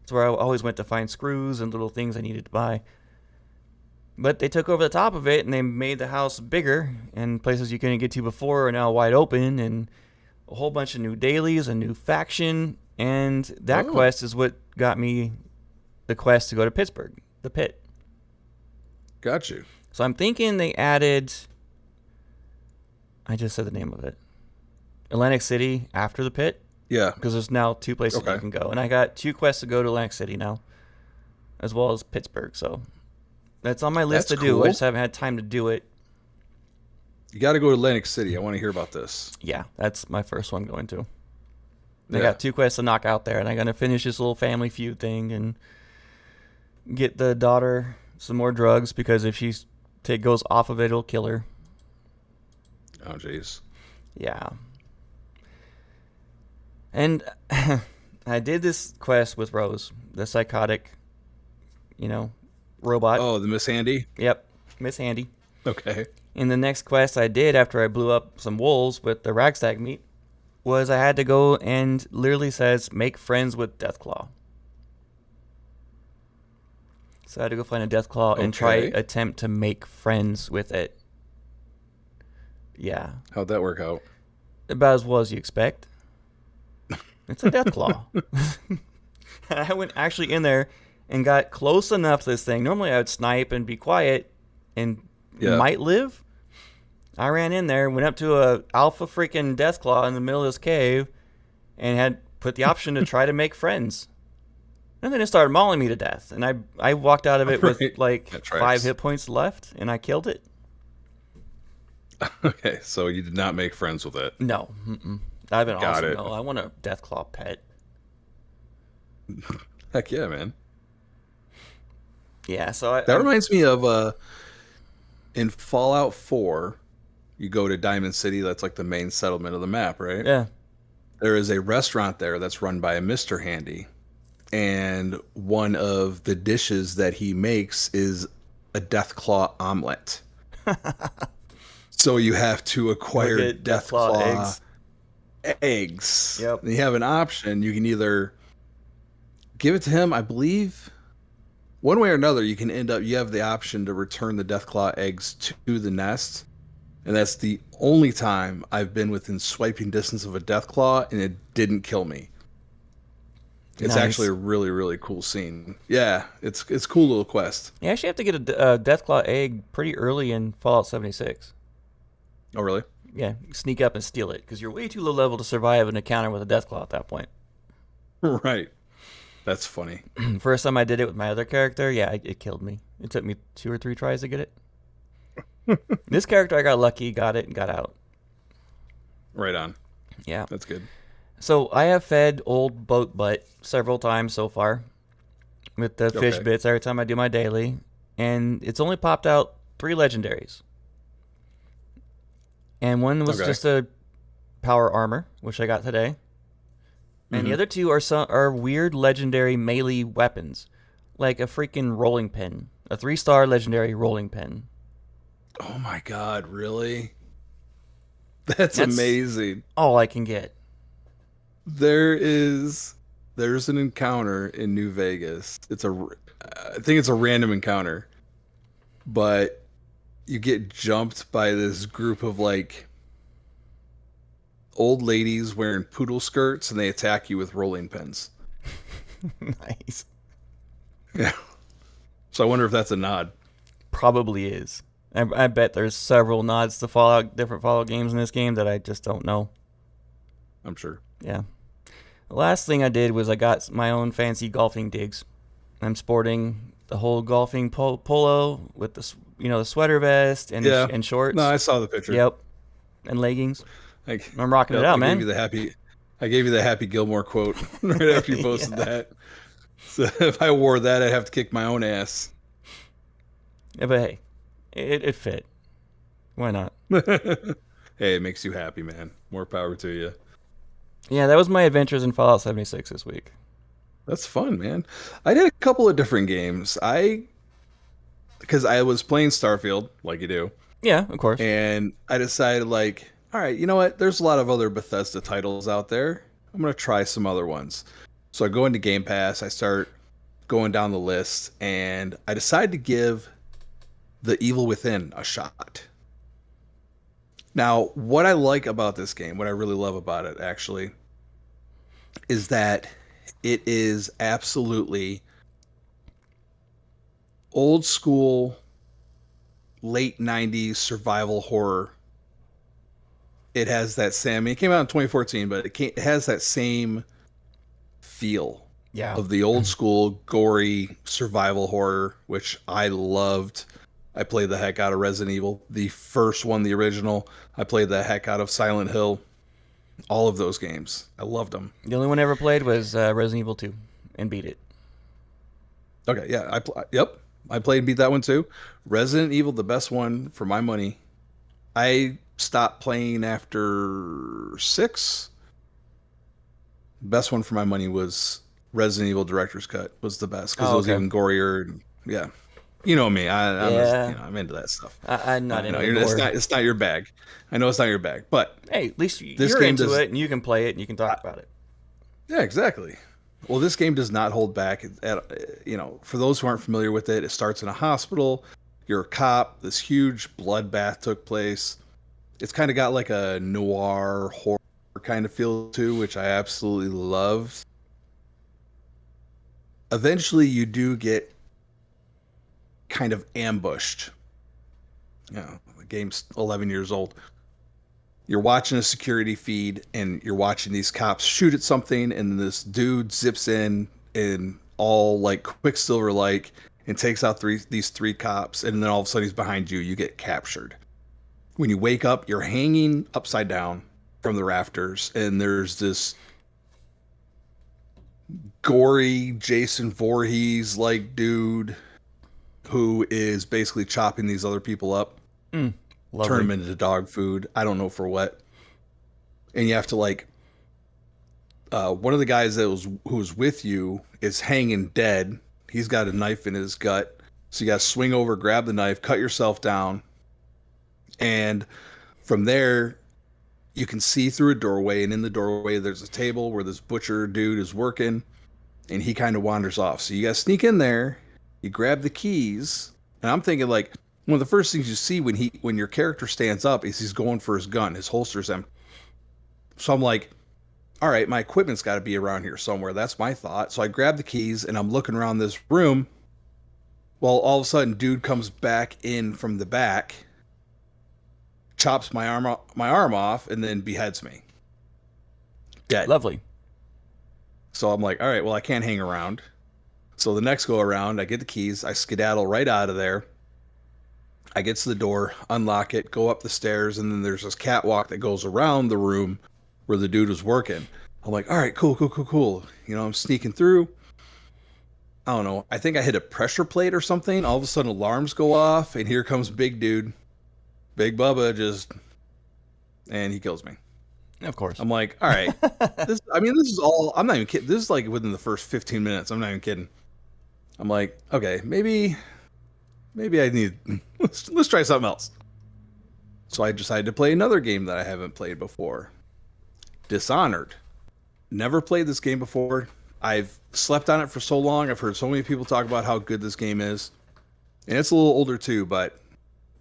That's where I always went to find screws and little things I needed to buy. But they took over the top of it, and they made the house bigger, and places you couldn't get to before are now wide open, and a whole bunch of new dailies, a new faction, and that quest is what got me the quest to go to Pittsburgh, the Pit. Got you. So I'm thinking they added, I just said the name of it, Atlantic City after the Pit. Yeah. Because there's now 2 places you can go. And I got 2 quests to go to Atlantic City now, as well as Pittsburgh. So that's on my list to do. I just haven't had time to do it. You got to go to Atlantic City. I want to hear about this. Yeah, that's my first one going to. I got 2 quests to knock out there, and I'm going to finish this little family feud thing and get the daughter some more drugs, because if she goes off of it, it'll kill her. Oh, jeez. Yeah. And I did this quest with Rose, the psychotic, robot. Oh, the Miss Handy? Yep, Miss Handy. Okay. And the next quest I did after I blew up some wolves with the ragstag meat was I had to go and literally says, make friends with Deathclaw. So I had to go find a Deathclaw and attempt to make friends with it. Yeah. How'd that work out? About as well as you expect. It's a Deathclaw. I went actually in there and got close enough to this thing. Normally I would snipe and be quiet and might live. I ran in there, went up to a alpha freaking Deathclaw in the middle of this cave, and had put the option to try to make friends. And then it started mauling me to death. And I walked out of it with like 5 hit points left, and I killed it. Okay, so you did not make friends with it. No. I've been awesome. No, I want a Deathclaw pet. Heck yeah, man. Yeah, so that reminds me of in Fallout 4, you go to Diamond City. That's like the main settlement of the map, right? Yeah. There is a restaurant there that's run by a Mr. Handy. And one of the dishes that he makes is a Deathclaw omelet. So you have to acquire Deathclaw eggs. Yep. And you have an option. You can either give it to him, I believe. One way or another, you have the option to return the Deathclaw eggs to the nest. And that's the only time I've been within swiping distance of a Deathclaw, and it didn't kill me. It's actually a really, really cool scene. Yeah, it's a cool little quest. You actually have to get a Deathclaw egg pretty early in Fallout 76. Oh, really? Yeah, sneak up and steal it, because you're way too low level to survive an encounter with a Deathclaw at that point. Right. That's funny. First time I did it with my other character, it killed me. It took me 2 or 3 tries to get it. This character, I got lucky, got it, and got out. Right on. Yeah. That's good. So I have fed old boat butt several times so far with the fish bits every time I do my daily, and it's only popped out 3 legendaries. And one was just a power armor, which I got today. And the other 2 are weird legendary melee weapons, like a freaking rolling pin, a 3-star legendary rolling pin. Oh my god, really? That's amazing. All I can get. There's an encounter in New Vegas. I think it's a random encounter, but you get jumped by this group of like old ladies wearing poodle skirts, and they attack you with rolling pins. Nice. Yeah. So I wonder if that's a nod. Probably is. I bet there's several nods to different Fallout games in this game that I just don't know. I'm sure. Yeah. The last thing I did was I got my own fancy golfing digs. I'm sporting the whole golfing polo with the sweater vest and shorts. No, I saw the picture. Yep. And leggings. I'm rocking it out, man. I gave you the Happy Gilmore quote right after you posted that. So if I wore that, I'd have to kick my own ass. Yeah, but hey, it fit. Why not? Hey, it makes you happy, man. More power to you. Yeah, that was my adventures in Fallout 76 this week. That's fun, man. I did a couple of different games. Because I was playing Starfield, like you do. Yeah, of course. And I decided, like, all right, you know what? There's a lot of other Bethesda titles out there. I'm going to try some other ones. So I go into Game Pass. I start going down the list. And I decide to give The Evil Within a shot. Now, what I like about this game, what I really love about it, actually, is that it is absolutely old school, late 90s survival horror. It has that same, it came out in 2014, but it has that same feel of the old school, gory survival horror, which I loved. I played the heck out of Resident Evil, the first one, the original. I played the heck out of Silent Hill. All of those games. I loved them. The only one I ever played was Resident Evil 2 and beat it. Okay, yeah. Yep. I played and beat that one too. Resident Evil, the best one for my money. I stopped playing after 6. Best one for my money was Resident Evil Director's Cut. Was the best because it was even gorier. And, yeah, you know me. I'm into that stuff. I'm not into it. It's not your bag. I know it's not your bag, but hey, at least you're into it and you can play it and you can talk about it. Yeah, exactly. Well, this game does not hold back. For those who aren't familiar with it, it starts in a hospital. You're a cop. This huge bloodbath took place. It's kind of got like a noir horror kind of feel to, which I absolutely loved. Eventually, you do get kind of ambushed. The game's 11 years old. You're watching a security feed, and you're watching these cops shoot at something, and this dude zips in all like Quicksilver like and takes out these three cops, and then all of a sudden he's behind you. You get captured. When you wake up, you're hanging upside down from the rafters, and there's this gory Jason Voorhees like dude who is basically chopping these other people up, turn them into dog food. I don't know for what. And you have to one of the guys who was with you is hanging dead. He's got a knife in his gut. So you got to swing over, grab the knife, cut yourself down. And from there, you can see through a doorway. And in the doorway, there's a table where this butcher dude is working. And he kind of wanders off. So you got to sneak in there. You grab the keys. And I'm thinking one of the first things you see when your character stands up is he's going for his gun. His holster's empty. So I'm like, all right, my equipment's got to be around here somewhere. That's my thought. So I grab the keys and I'm looking around this room. Well, all of a sudden, dude comes back in from the back, chops my arm off, and then beheads me. Dead. Lovely. So I'm like, all right, well, I can't hang around. So the next go around, I get the keys. I skedaddle right out of there. I get to the door, unlock it, go up the stairs, and then there's this catwalk that goes around the room where the dude was working. I'm like, all right, cool. I'm sneaking through. I don't know. I think I hit a pressure plate or something. All of a sudden, alarms go off, and here comes Big Dude. Big Bubba and he kills me. Of course. I'm like, all right. This is all, I'm not even kidding. This is like within the first 15 minutes. I'm not even kidding. I'm like, okay, maybe I need, let's try something else. So I decided to play another game that I haven't played before. Dishonored. Never played this game before. I've slept on it for so long. I've heard so many people talk about how good this game is. And it's a little older too, but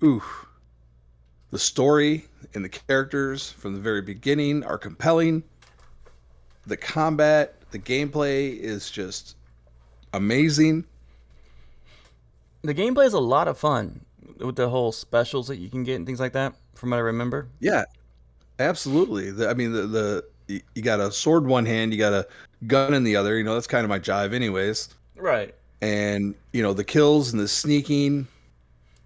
the story and the characters from the very beginning are compelling. The combat, the gameplay is just amazing. The gameplay is a lot of fun with the whole specials that you can get and things like that, from what I remember. Yeah, absolutely. You got a sword in one hand, you got a gun in the other. That's kind of my jive anyways. Right. And, the kills and the sneaking,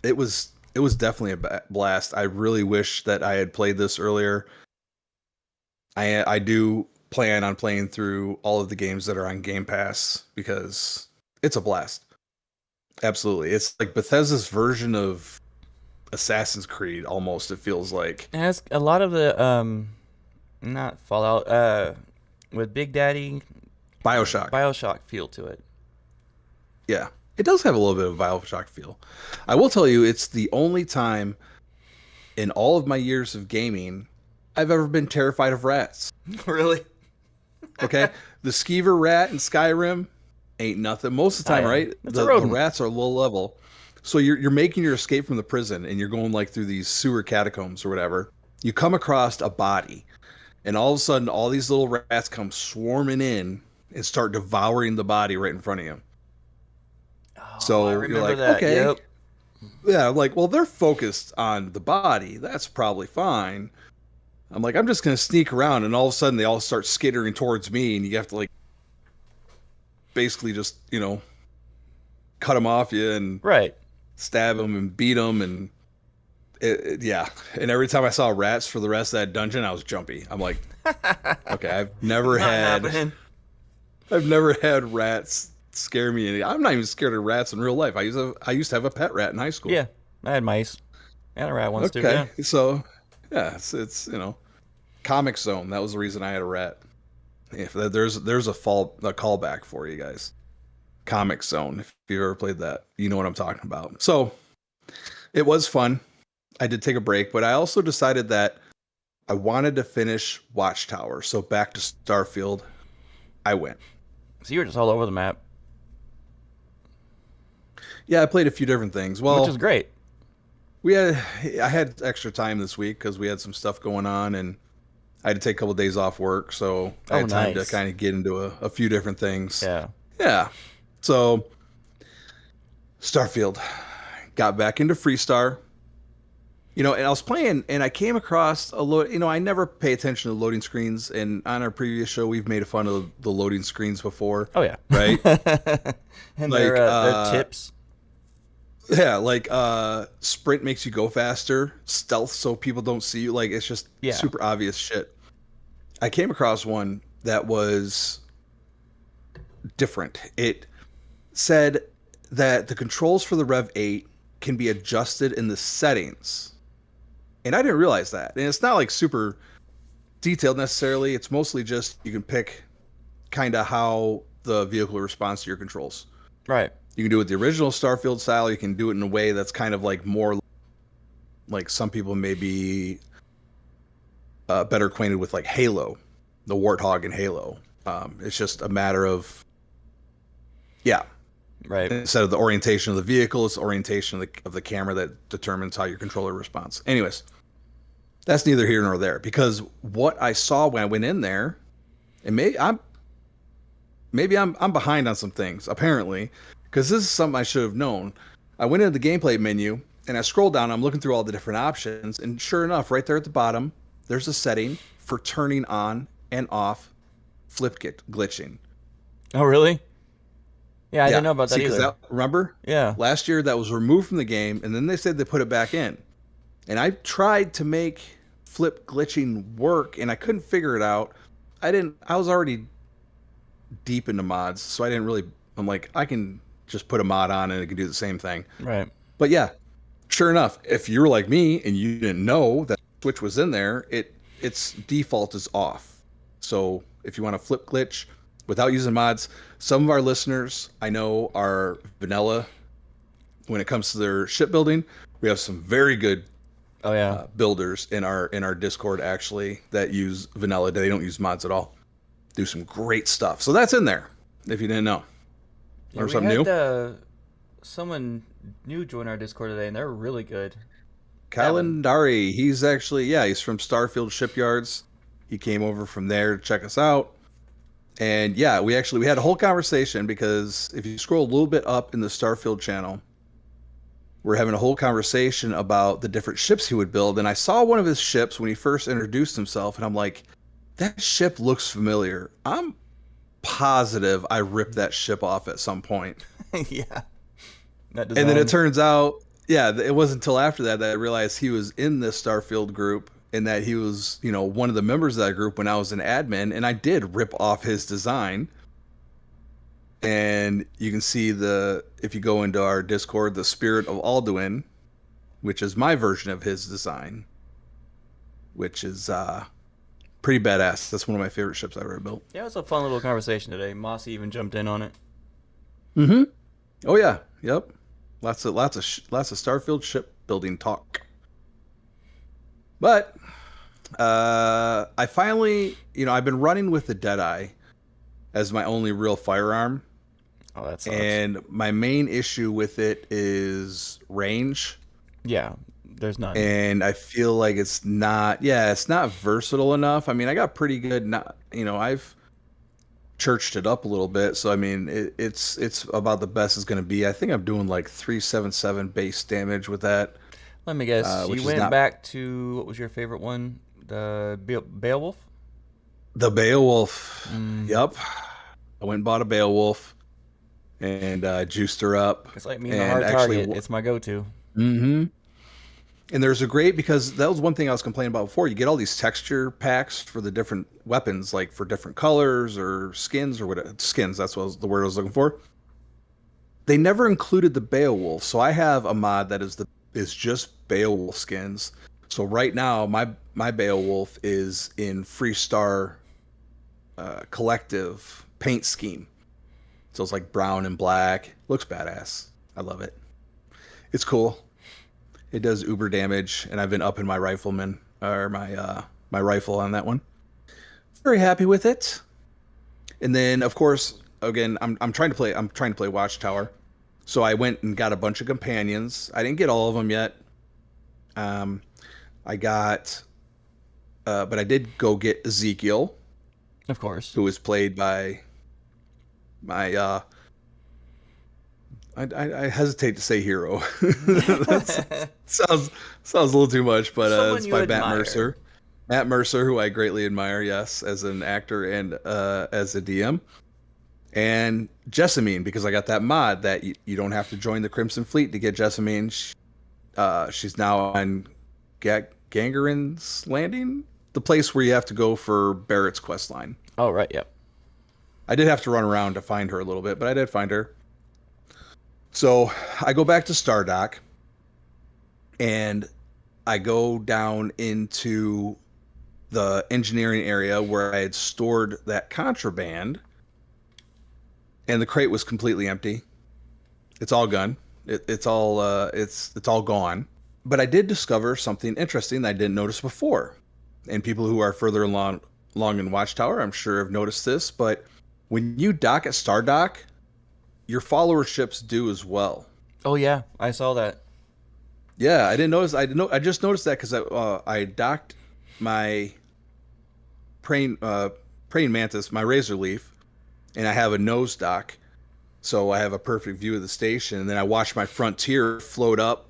it was definitely a blast. I really wish that I had played this earlier. I do plan on playing through all of the games that are on Game Pass because it's a blast. Absolutely. It's like Bethesda's version of Assassin's Creed almost, it feels like. It has a lot of the not Fallout with Big Daddy BioShock feel to it. Yeah. It does have a little bit of BioShock feel. I will tell you, it's the only time in all of my years of gaming I've ever been terrified of rats. Really? Okay? The skeever rat in Skyrim ain't nothing. Most of the time, right? The rats are low level. So you're making your escape from the prison, and you're going through these sewer catacombs or whatever. You come across a body, and all of a sudden, all these little rats come swarming in and start devouring the body right in front of you. So I remember you're like, that. okay. Yep. Yeah, I'm like, well, they're focused on the body. That's probably fine. I'm like, I'm just going to sneak around, and all of a sudden they all start skittering towards me, and you have to basically just, cut them off you. And right. stab them and beat them, and yeah. And every time I saw rats for the rest of that dungeon, I was jumpy. I'm like, okay, I've never had rats scare me. I'm not even scared of rats in real life. I used to have a pet rat in high school. Yeah, I had mice. I had a rat once too. Yeah. So yeah, it's Comic Zone. That was the reason I had a rat. If there's a callback for you guys. Comic Zone. If you've ever played that, you know what I'm talking about. So it was fun. I did take a break, but I also decided that I wanted to finish Watchtower. So back to Starfield, I went. So you were just all over the map. Yeah, I played a few different things. Well, which is great. I had extra time this week because we had some stuff going on, and I had to take a couple of days off work, so I had time to kind of get into a few different things. Yeah. So Starfield, got back into Freestar. And I was playing, and I came across I never pay attention to loading screens, and on our previous show, we've made fun of the loading screens before. Oh yeah, right. And they're tips. Yeah, like sprint makes you go faster, stealth so people don't see you. Like it's just super obvious shit. I came across one that was different. It said that the controls for the Rev 8 can be adjusted in the settings. And I didn't realize that. And it's not like super detailed necessarily. It's mostly just you can pick kind of how the vehicle responds to your controls. Right. You can do it the original Starfield style. You can do it in a way that's kind of like more like some people may be better acquainted with like Halo, the Warthog in Halo. It's just a matter of, right. Instead of the orientation of the vehicle, it's the orientation of the camera that determines how your controller responds. Anyways, that's neither here nor there, because what I saw when I went in there, and maybe I'm behind on some things apparently, because this is something I should have known. I went into the gameplay menu and I scrolled down. I'm looking through all the different options, and sure enough, right there at the bottom, there's a setting for turning on and off flip glitching. Oh, really? Yeah, I didn't know about that either. Remember? Yeah. Last year that was removed from the game, and then they said they put it back in. And I tried to make flip glitching work, and I couldn't figure it out. I was already deep into mods, so I'm like, I can just put a mod on and it can do the same thing. Right. But yeah, sure enough, if you're like me and you didn't know that Switch was in there, its default is off. So if you want to flip glitch without using mods, some of our listeners I know are vanilla when it comes to their shipbuilding. We have some very good builders in our Discord actually that use vanilla. They don't use mods at all. Do some great stuff. So that's in there if you didn't know. Or something new. Someone new joined our Discord today, and they're really good. Kalandari, he's from Starfield Shipyards. He came over from there to check us out. And yeah, we had a whole conversation, because if you scroll a little bit up in the Starfield channel, we're having a whole conversation about the different ships he would build. And I saw one of his ships when he first introduced himself, and I'm like, that ship looks familiar. I'm positive I ripped that ship off at some point. Yeah. And then it turns out, it wasn't until after that I realized he was in this Starfield group, and that he was, one of the members of that group when I was an admin, and I did rip off his design. And you can see if you go into our Discord, the Spirit of Alduin, which is my version of his design, which is pretty badass. That's one of my favorite ships I've ever built. Yeah, it was a fun little conversation today. Mossy even jumped in on it. Mm-hmm. Oh yeah. Yep. Lots of Starfield shipbuilding talk. But I finally, I've been running with the Deadeye as my only real firearm. Oh, that sucks. And my main issue with it is range. Yeah, there's none. And I feel like it's not versatile enough. I mean, I got pretty good, I've churched it up a little bit. So, I mean, it's about the best it's going to be. I think I'm doing like 377 base damage with that. Let me guess. You went back to, what was your favorite one? The Beowulf? The Beowulf. Yep. I went and bought a Beowulf. and juiced her up. It's like me and the hard target. It's my go-to. Mm-hmm. And there's a great, because that was one thing I was complaining about before. You get all these texture packs for the different weapons, like for different colors or skins or whatever. Skins, that's what the word I was looking for. They never included the Beowulf, so I have a mod that is just Beowulf skins. So right now, my Beowulf is in Freestar Collective paint scheme. So it's like brown and black. Looks badass. I love it. It's cool. It does uber damage, and I've been upping my rifleman or my rifle on that one. Very happy with it. And then, of course, again, I'm trying to play Watchtower. So I went and got a bunch of companions. I didn't get all of them yet. I got, but I did go get Ezekiel, of course, who was played by my. I hesitate to say hero. That sounds a little too much, but it's by Matt Mercer. Matt Mercer, who I greatly admire, yes, as an actor and as a DM. And Jessamine, because I got that mod that you don't have to join the Crimson Fleet to get Jessamine. She's now on Gangarin's Landing, the place where you have to go for Barrett's quest line. Oh, right, yep. I did have to run around to find her a little bit, but I did find her. So I go back to Stardock, and I go down into the engineering area where I had stored that contraband, and the crate was completely empty. It's all gone. It's all gone. But I did discover something interesting that I didn't notice before. And people who are further along in Watchtower, I'm sure have noticed this, but when you dock at Stardock, your followerships do as well. Oh yeah, I saw that. Yeah, I didn't notice. I just noticed that because I docked my praying mantis, my razor leaf, and I have a nose dock, so I have a perfect view of the station. And then I watch my frontier float up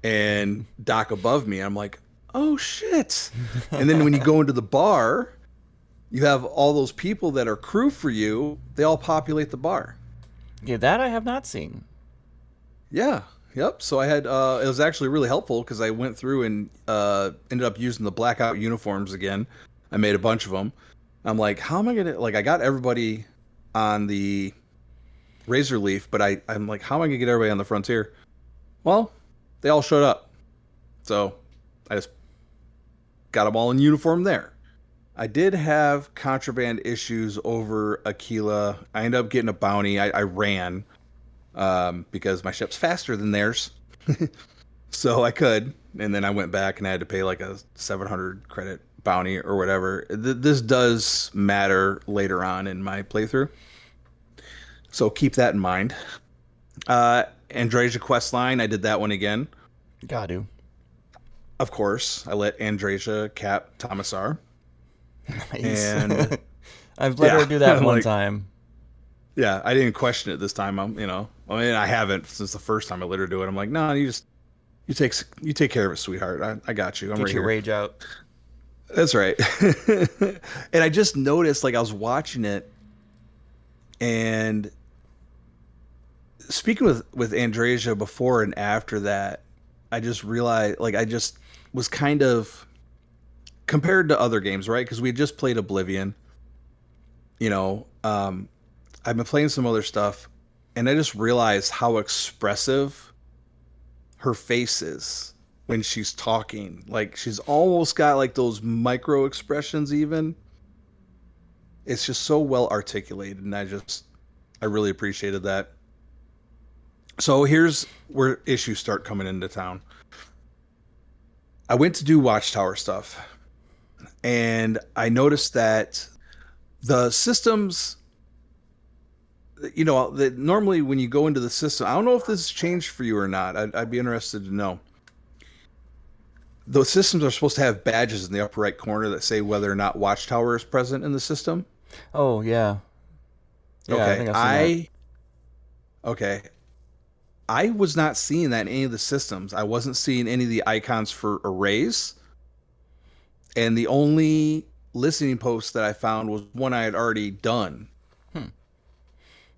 and dock above me. I'm like, oh shit! And then when you go into the bar, you have all those people that are crew for you. They all populate the bar. Yeah, that I have not seen. Yeah. Yep. So I had, it was actually really helpful because I went through and ended up using the blackout uniforms again. I made a bunch of them. I'm like, how am I going to, like, I got everybody on the Razor Leaf, but I'm like, how am I going to get everybody on the Frontier? Well, they all showed up. So I just got them all in uniform there. I did have contraband issues over Aquila. I ended up getting a bounty. I ran because my ship's faster than theirs. So I could. And then I went back and I had to pay like a 700 credit bounty or whatever. This does matter later on in my playthrough. So keep that in mind. Andrasia questline, I did that one again. Got to. Of course, I let Andrasia cap Tomasar. Nice. And I've let her do that one time. Yeah, I didn't question it this time. I haven't since the first time I let her do it. I'm like, no, you take care of it, sweetheart. I got you. I'm Get right your here. Rage out. That's right. And I just noticed, like, I was watching it, and speaking with Andrasia before and after that, I just realized, like, I just was kind of compared to other games, right? Because we had just played Oblivion. I've been playing some other stuff, and I just realized how expressive her face is when she's talking. Like, she's almost got like those micro expressions even. It's just so well articulated, and I really appreciated that. So here's where issues start coming into town. I went to do Watchtower stuff, and I noticed that the systems, that normally when you go into the system, I don't know if this has changed for you or not. I'd be interested to know. Those systems are supposed to have badges in the upper right corner that say whether or not Watchtower is present in the system. Oh, yeah. Okay. I think I've seen that. Okay. I was not seeing that in any of the systems. I wasn't seeing any of the icons for arrays. And the only listening post that I found was one I had already done.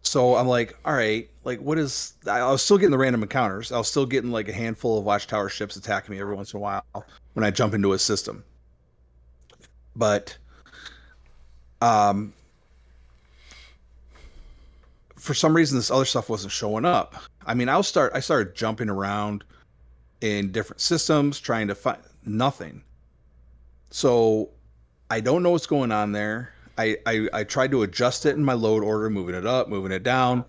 So I'm like, all right, like what is? I was still getting the random encounters. I was still getting like a handful of Watchtower ships attacking me every once in a while when I jump into a system. But um, for some reason, this other stuff wasn't showing up. I mean, I started jumping around in different systems trying to find nothing. So I don't know what's going on there. I tried to adjust it in my load order, moving it up, moving it down.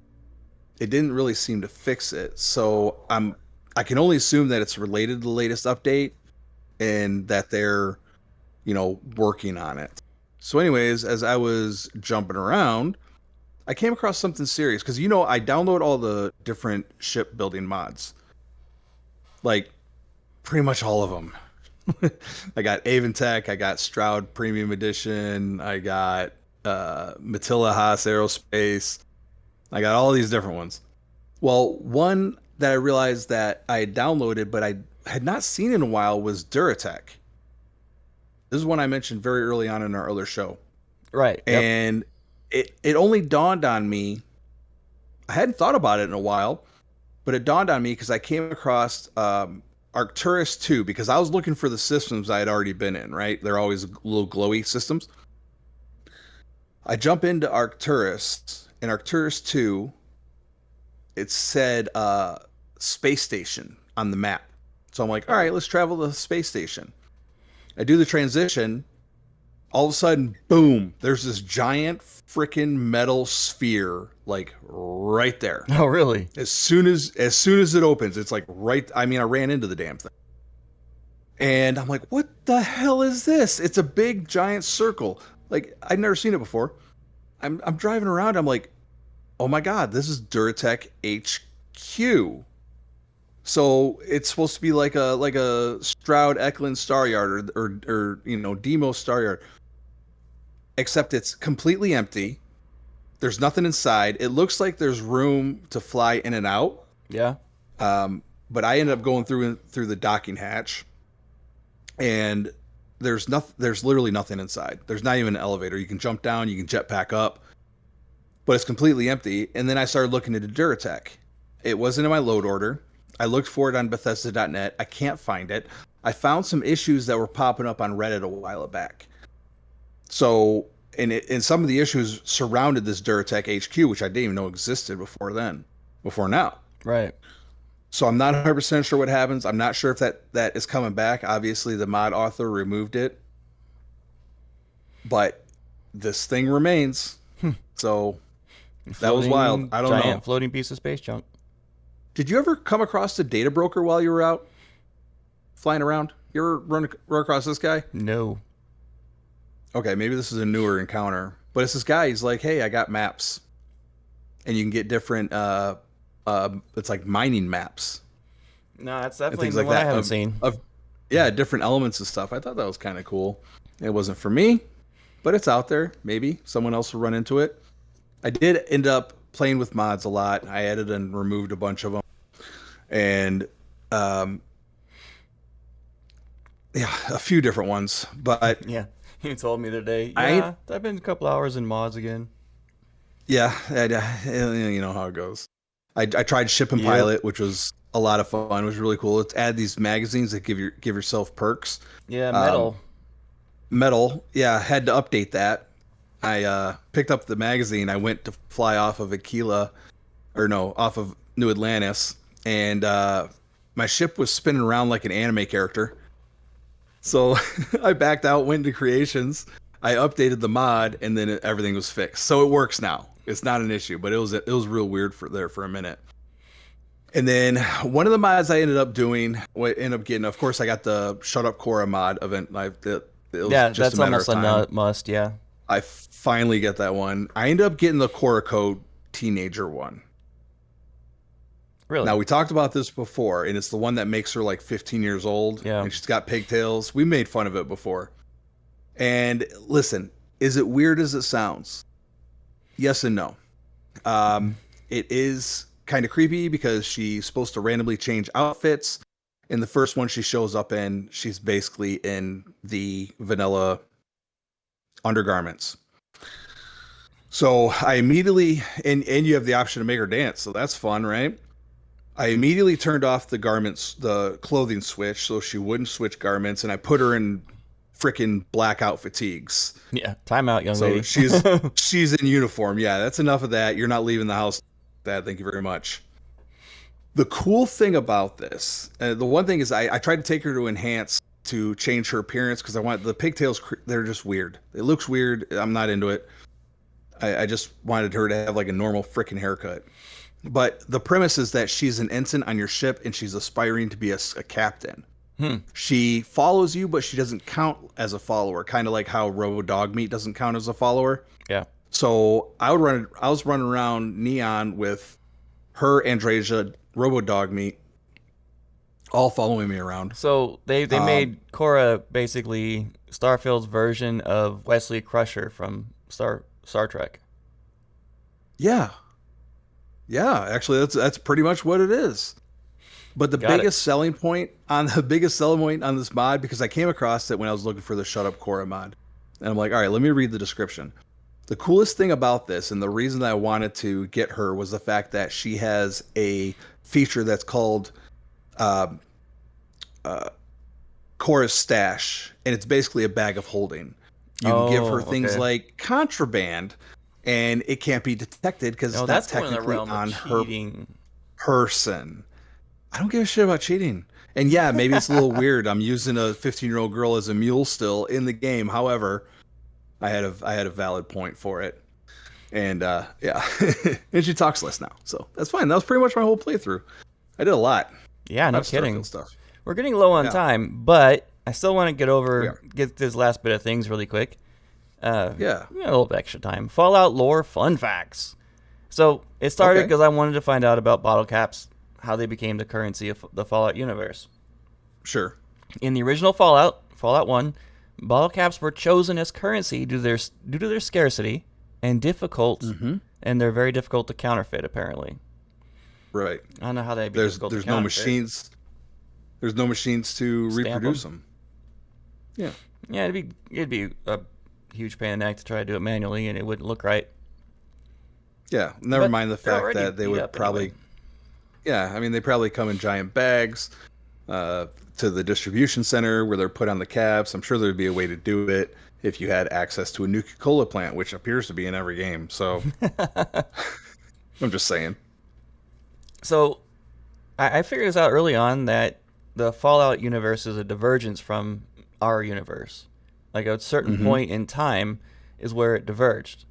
It didn't really seem to fix it. So I can only assume that it's related to the latest update and that they're, working on it. So anyways, as I was jumping around, I came across something serious because I download all the different ship building mods. Like pretty much all of them. I got Aventech, I got Stroud Premium Edition, I got Matilla Haas Aerospace. I got all these different ones. Well, one that I realized that I had downloaded but I had not seen in a while was Duratech. This is one I mentioned very early on in our other show. Right. Yep. And it only dawned on me. I hadn't thought about it in a while, but it dawned on me because I came across Arcturus 2 because I was looking for the systems I had already been in, right? They're always little glowy systems. I jump into Arcturus, and Arcturus 2, it said space station on the map. So I'm like, all right, let's travel to the space station. I do the transition. All of a sudden, boom, there's this giant freaking metal sphere like right there. Oh, really? As soon as it opens, it's like right. I mean, I ran into the damn thing. And I'm like, what the hell is this? It's a big giant circle. Like I'd never seen it before. I'm driving around, I'm like, oh my God, this is Duratech HQ. So it's supposed to be like a Stroud Eklund Star Yard or Demo Star Yard. Except it's completely empty. There's nothing inside. It looks like there's room to fly in and out. Yeah. But I ended up going through the docking hatch, and there's literally nothing inside. There's not even an elevator. You can jump down, you can jetpack up, but it's completely empty. And then I started looking into Duratech. It wasn't in my load order. I looked for it on Bethesda.net. I can't find it. I found some issues that were popping up on Reddit a while back. So, and some of the issues surrounded this Duratech HQ, which I didn't even know existed before now. Right. So I'm not 100% sure what happens. I'm not sure if that is coming back. Obviously, the mod author removed it. But this thing remains. So that was wild. I don't know. Giant floating piece of space junk. Did you ever come across the data broker while you were out flying around? You ever run across this guy? No. Okay, maybe this is a newer encounter. But it's this guy, he's like, hey, I got maps. And you can get different, it's like mining maps. No, that's definitely the one I haven't seen. Yeah, different elements and stuff. I thought that was kind of cool. It wasn't for me, but it's out there. Maybe someone else will run into it. I did end up playing with mods a lot. I added and removed a bunch of them. And, yeah, a few different ones. But yeah. You told me the other day. Yeah, I've been a couple hours in mods again. Yeah, you know how it goes. I tried Ship and Pilot, which was a lot of fun. It was really cool. Let's add these magazines that give yourself perks. Yeah, metal. Yeah, had to update that. I picked up the magazine. I went to fly off of off of New Atlantis, and my ship was spinning around like an anime character. So I backed out, went into creations. I updated the mod, and then everything was fixed. So it works now. It's not an issue, but it was real weird for a minute. And then one of the mods I ended up getting, of course, I got the Up Cora mod event. That's almost a must. Yeah, I finally get that one. I ended up getting the Cora Code Teenager one. Really? Now, we talked about this before, and it's the one that makes her like 15 years old. Yeah. And she's got pigtails. We made fun of it before. And listen, is it weird as it sounds? Yes and no. It is kind of creepy because she's supposed to randomly change outfits. In the first one she shows up in, she's basically in the vanilla undergarments. So I immediately, and you have the option to make her dance, so that's fun, right? I immediately turned off the clothing switch, so she wouldn't switch garments, and I put her in freaking blackout fatigues. Yeah, time out, young So lady. she's in uniform. Yeah, that's enough of that. You're not leaving the house. That, thank you very much. The cool thing about this, the one thing is I tried to take her to enhance to change her appearance because I want the pigtails. They're just weird. It looks weird. I'm not into it. I just wanted her to have like a normal freaking haircut. But the premise is that she's an ensign on your ship and she's aspiring to be a captain. She follows you, but she doesn't count as a follower. Kind of like how Robo Dog Meat doesn't count as a follower. Yeah. So I was running around Neon with her, Andrasia, Robo Dog Meat, all following me around. So they made Cora basically Starfield's version of Wesley Crusher from Star Trek. Yeah. Yeah, actually that's pretty much what it is. But the biggest selling point on this mod, because I came across it when I was looking for the Shut Up Cora mod. And I'm like, all right, let me read the description. The coolest thing about this, and the reason that I wanted to get her, was the fact that she has a feature that's called Cora's Stash, and it's basically a bag of holding. You can give her things like contraband, and it can't be detected because it's not technically on her person. I don't give a shit about cheating. And yeah, maybe it's a little weird. I'm using a 15-year-old girl as a mule still in the game. However, I had a valid point for it. And yeah, and she talks less now, so that's fine. That was pretty much my whole playthrough. I did a lot. Yeah, no kidding. Stuff. We're getting low on time, but I still want to get this last bit of things really quick. We got a little bit extra time. Fallout lore fun facts. So it started because I wanted to find out about bottle caps, how they became the currency of the Fallout universe. Sure. In the original Fallout 1, bottle caps were chosen as currency due to their scarcity and and they're very difficult to counterfeit, apparently. Right. I don't know how they'd be difficult to counterfeit. There's no machines to reproduce them. Yeah. Yeah, it'd be a huge pain in the neck to try to do it manually, and it wouldn't look right. Yeah, never mind the fact that they would probably... Anyway. Yeah, I mean, they probably come in giant bags to the distribution center where they're put on the caps. I'm sure there'd be a way to do it if you had access to a Nuka-Cola plant, which appears to be in every game. So I'm just saying. So I figured this out early on that the Fallout universe is a divergence from our universe. Like a certain point in time is where it diverged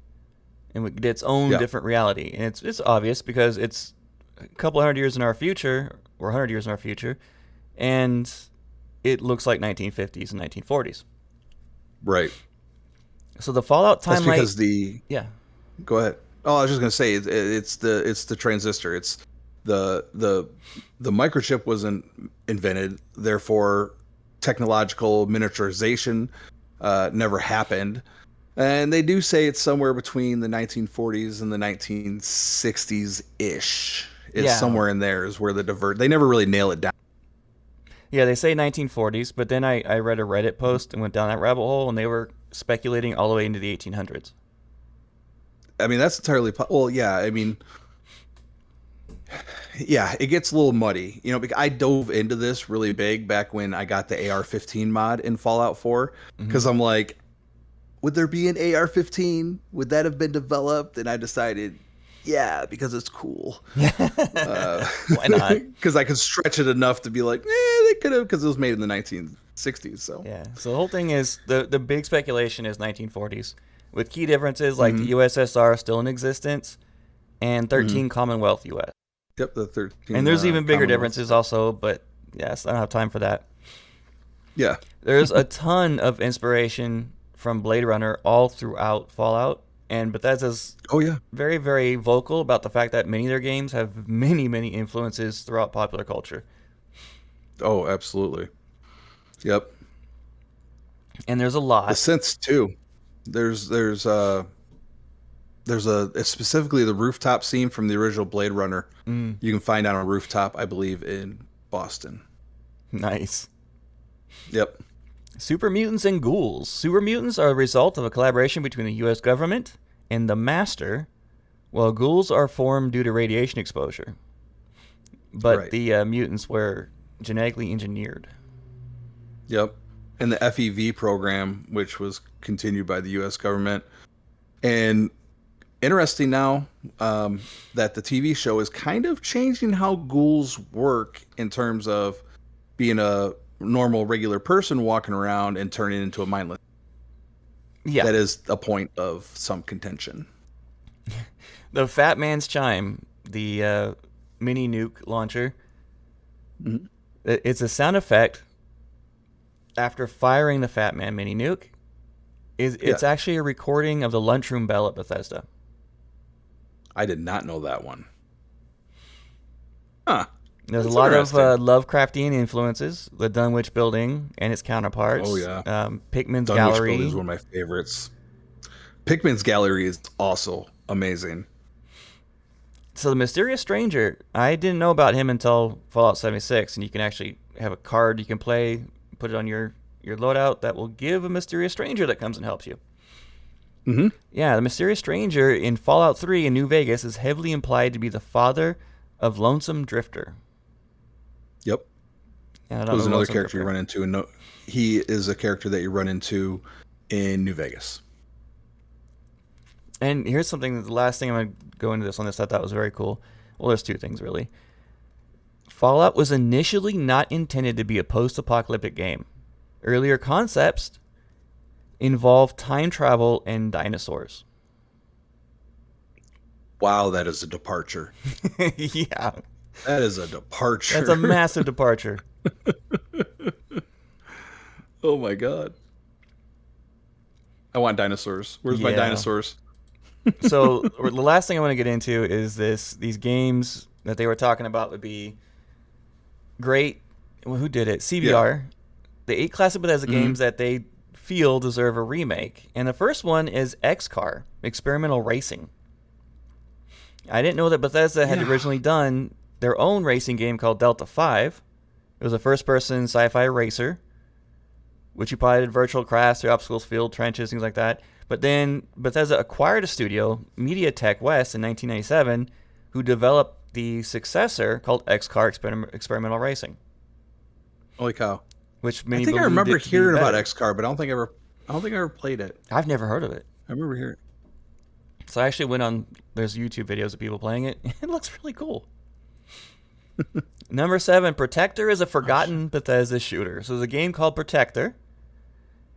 and it did its own different reality. And it's obvious because it's a couple hundred years in our future, or 100 years in our future, and it looks like 1950s and 1940s. Right. So the Fallout timeline... That's because Go ahead. Oh, I was just going to say, it's the transistor. It's the microchip wasn't invented, therefore technological miniaturization never happened. And they do say it's somewhere between the 1940s and the 1960s-ish. It's somewhere in there is where they never really nail it down. Yeah, they say 1940s, but then I read a Reddit post and went down that rabbit hole, and they were speculating all the way into the 1800s. I mean, that's entirely... Well, yeah, I mean... Yeah, it gets a little muddy. You know, because I dove into this really big back when I got the AR-15 mod in Fallout 4, because I'm like, would there be an AR-15? Would that have been developed? And I decided... Yeah, because it's cool. Why not? Because I could stretch it enough to be like, they could have, because it was made in the 1960s. So yeah. So the whole thing is the big speculation is 1940s, with key differences like the USSR still in existence, and 13 Commonwealth US. Yep, the 13. And there's even bigger differences also, but yes, I don't have time for that. Yeah. There's a ton of inspiration from Blade Runner all throughout Fallout. And Bethesda's very, very vocal about the fact that many of their games have many, many influences throughout popular culture. Oh, absolutely. Yep. And there's a lot. The synths too. There's specifically the rooftop scene from the original Blade Runner. You can find on a rooftop, I believe, in Boston. Nice. Yep. Super mutants and ghouls. Super mutants are a result of a collaboration between the U.S. government And the Master, well, ghouls are formed due to radiation exposure. But the mutants were genetically engineered. Yep. And the FEV program, which was continued by the U.S. government. And interesting now that the TV show is kind of changing how ghouls work in terms of being a normal, regular person walking around and turning into a mindless. Yeah. That is a point of some contention. The Fat Man's Chime, the mini nuke launcher, it's a sound effect after firing the Fat Man mini nuke. It's actually a recording of the lunchroom bell at Bethesda. I did not know that one. Huh. There's a lot of Lovecraftian influences, the Dunwich Building and its counterparts. Oh, yeah. Pikmin's Dunwich Gallery. Building is one of my favorites. Pikmin's Gallery is also amazing. So the Mysterious Stranger, I didn't know about him until Fallout 76, and you can actually have a card you can play, put it on your loadout that will give a Mysterious Stranger that comes and helps you. Mm-hmm. Yeah, the Mysterious Stranger in Fallout 3 in New Vegas is heavily implied to be the father of Lonesome Drifter. Yep. Yeah, There's another character you run into. And he is a character that you run into in New Vegas. And here's something, the last thing I'm going to go into this on this I thought was very cool. Well, there's two things, really. Fallout was initially not intended to be a post-apocalyptic game. Earlier concepts involved time travel and dinosaurs. Wow, that is a departure. Yeah. That is a departure. That's a massive departure. Oh my god. I want dinosaurs. Where's my dinosaurs? So the last thing I want to get into is these games that they were talking about would be great. Well, who did it? CBR. Yeah. The 8 classic Bethesda games that they feel deserve a remake. And the first one is X-Car, Experimental Racing. I didn't know that Bethesda had originally done their own racing game called Delta 5. It was a first-person sci-fi racer, which you piloted virtual crafts through obstacles, field, trenches, things like that. But then Bethesda acquired a studio, MediaTek West, in 1997, who developed the successor called X-Car Experimental Racing. Holy cow! Which I think I remember hearing about X-Car, but I don't think I ever played it. I've never heard of it. I remember hearing. So I actually went on. There's YouTube videos of people playing it. It looks really cool. Number 7, Protector is a forgotten Bethesda shooter. So there's a game called Protector.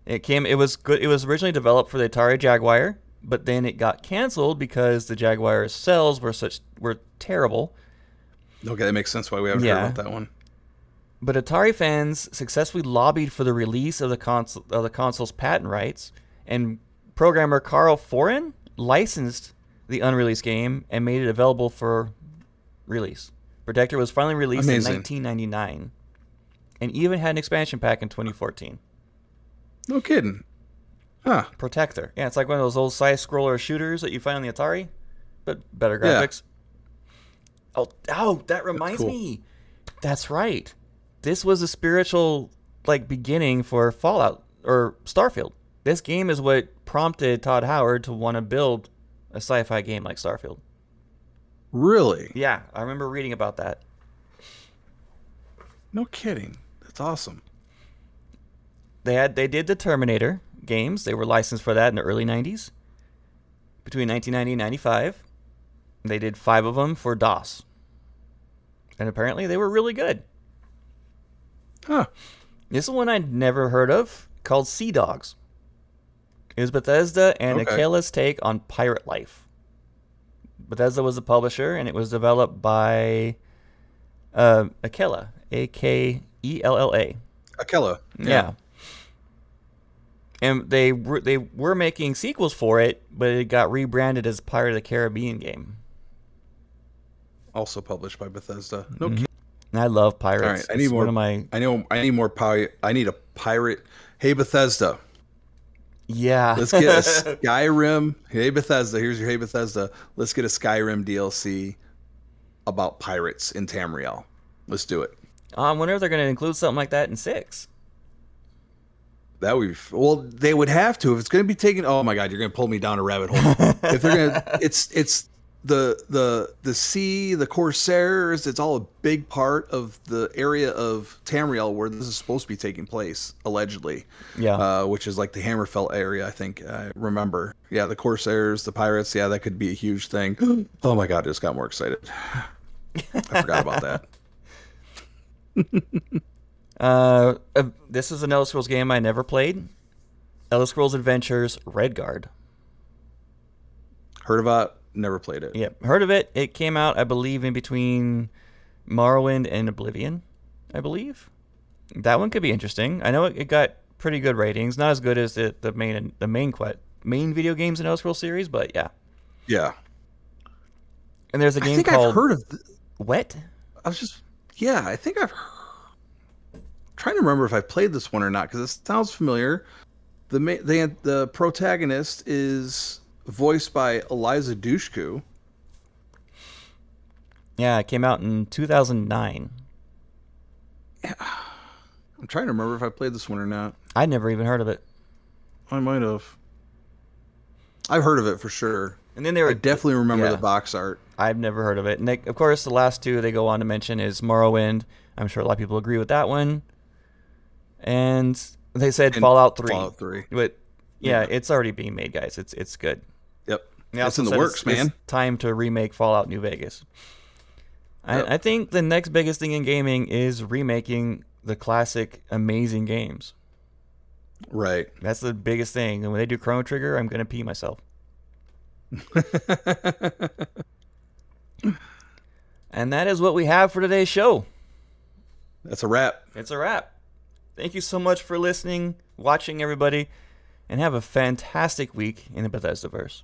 It was good. It was originally developed for the Atari Jaguar, but then it got canceled because the Jaguar's cells were terrible. Okay, that makes sense why we haven't heard about that one. But Atari fans successfully lobbied for the release of the console's patent rights, and programmer Carl Foran licensed the unreleased game and made it available for release. Protector was finally released in 1999, and even had an expansion pack in 2014. No kidding. Huh. Protector. Yeah, it's like one of those old side-scroller shooters that you find on the Atari, but better graphics. Yeah. Oh, that reminds me. That's right. This was a spiritual beginning for Fallout or Starfield. This game is what prompted Todd Howard to want to build a sci-fi game like Starfield. Really? Yeah, I remember reading about that. No kidding. That's awesome. They did the Terminator games. They were licensed for that in the early 90s. Between 1990 and 95. They did 5 of them for DOS. And apparently they were really good. Huh. This is one I'd never heard of, called Sea Dogs. It was Bethesda and Akela's take on pirate life. Bethesda was the publisher, and it was developed by Akela, Akella. Akela. Yeah. And they were making sequels for it, but it got rebranded as Pirate of the Caribbean game. Also published by Bethesda. No kidding. And I love pirates. All right, I need more. I need more pirate. I need a pirate. Hey Bethesda. Yeah. Let's get a Skyrim. Hey Bethesda, here's your Hey Bethesda. Let's get a Skyrim DLC about pirates in Tamriel. Let's do it. I wonder if they're going to include something like that in 6. That would be, well, they would have to if it's going to be taken. Oh my God, you're going to pull me down a rabbit hole. If they're going to, it's the sea, the Corsairs. It's all a big part of the area of Tamriel where this is supposed to be taking place, allegedly. Yeah. Which is like the Hammerfell area, I think. I remember. Yeah, the Corsairs, the pirates. Yeah, that could be a huge thing. Oh my God, I just got more excited. I forgot about that. This is an Elder Scrolls game I never played. Elder Scrolls Adventures Redguard. Heard of it, never played it. Yep, heard of it. It came out, I believe, in between Morrowind and Oblivion, I believe. That one could be interesting. I know it got pretty good ratings. Not as good as the main video games in Elder Scrolls series, but yeah. Yeah. And there's a game called... I've heard of... What? I think I've trying to remember if I played this one or not because it sounds familiar. The protagonist is voiced by Eliza Dushku. Yeah, it came out in 2009. Yeah. I'm trying to remember if I played this one or not. I never even heard of it. I might have. I've heard of it for sure. And then I definitely remember the box art. I've never heard of it. And of course, the last two they go on to mention is Morrowind. I'm sure a lot of people agree with that one. And they said Fallout 3. Fallout 3. But yeah, it's already being made, guys. It's good. Yep. It's in the works, man. It's time to remake Fallout New Vegas. Yep. I think the next biggest thing in gaming is remaking the classic amazing games. Right. That's the biggest thing. And when they do Chrono Trigger, I'm going to pee myself. And that is what we have for today's show. That's a wrap. It's a wrap. Thank you so much for listening, watching, everybody, and have a fantastic week in the Bethesdaverse.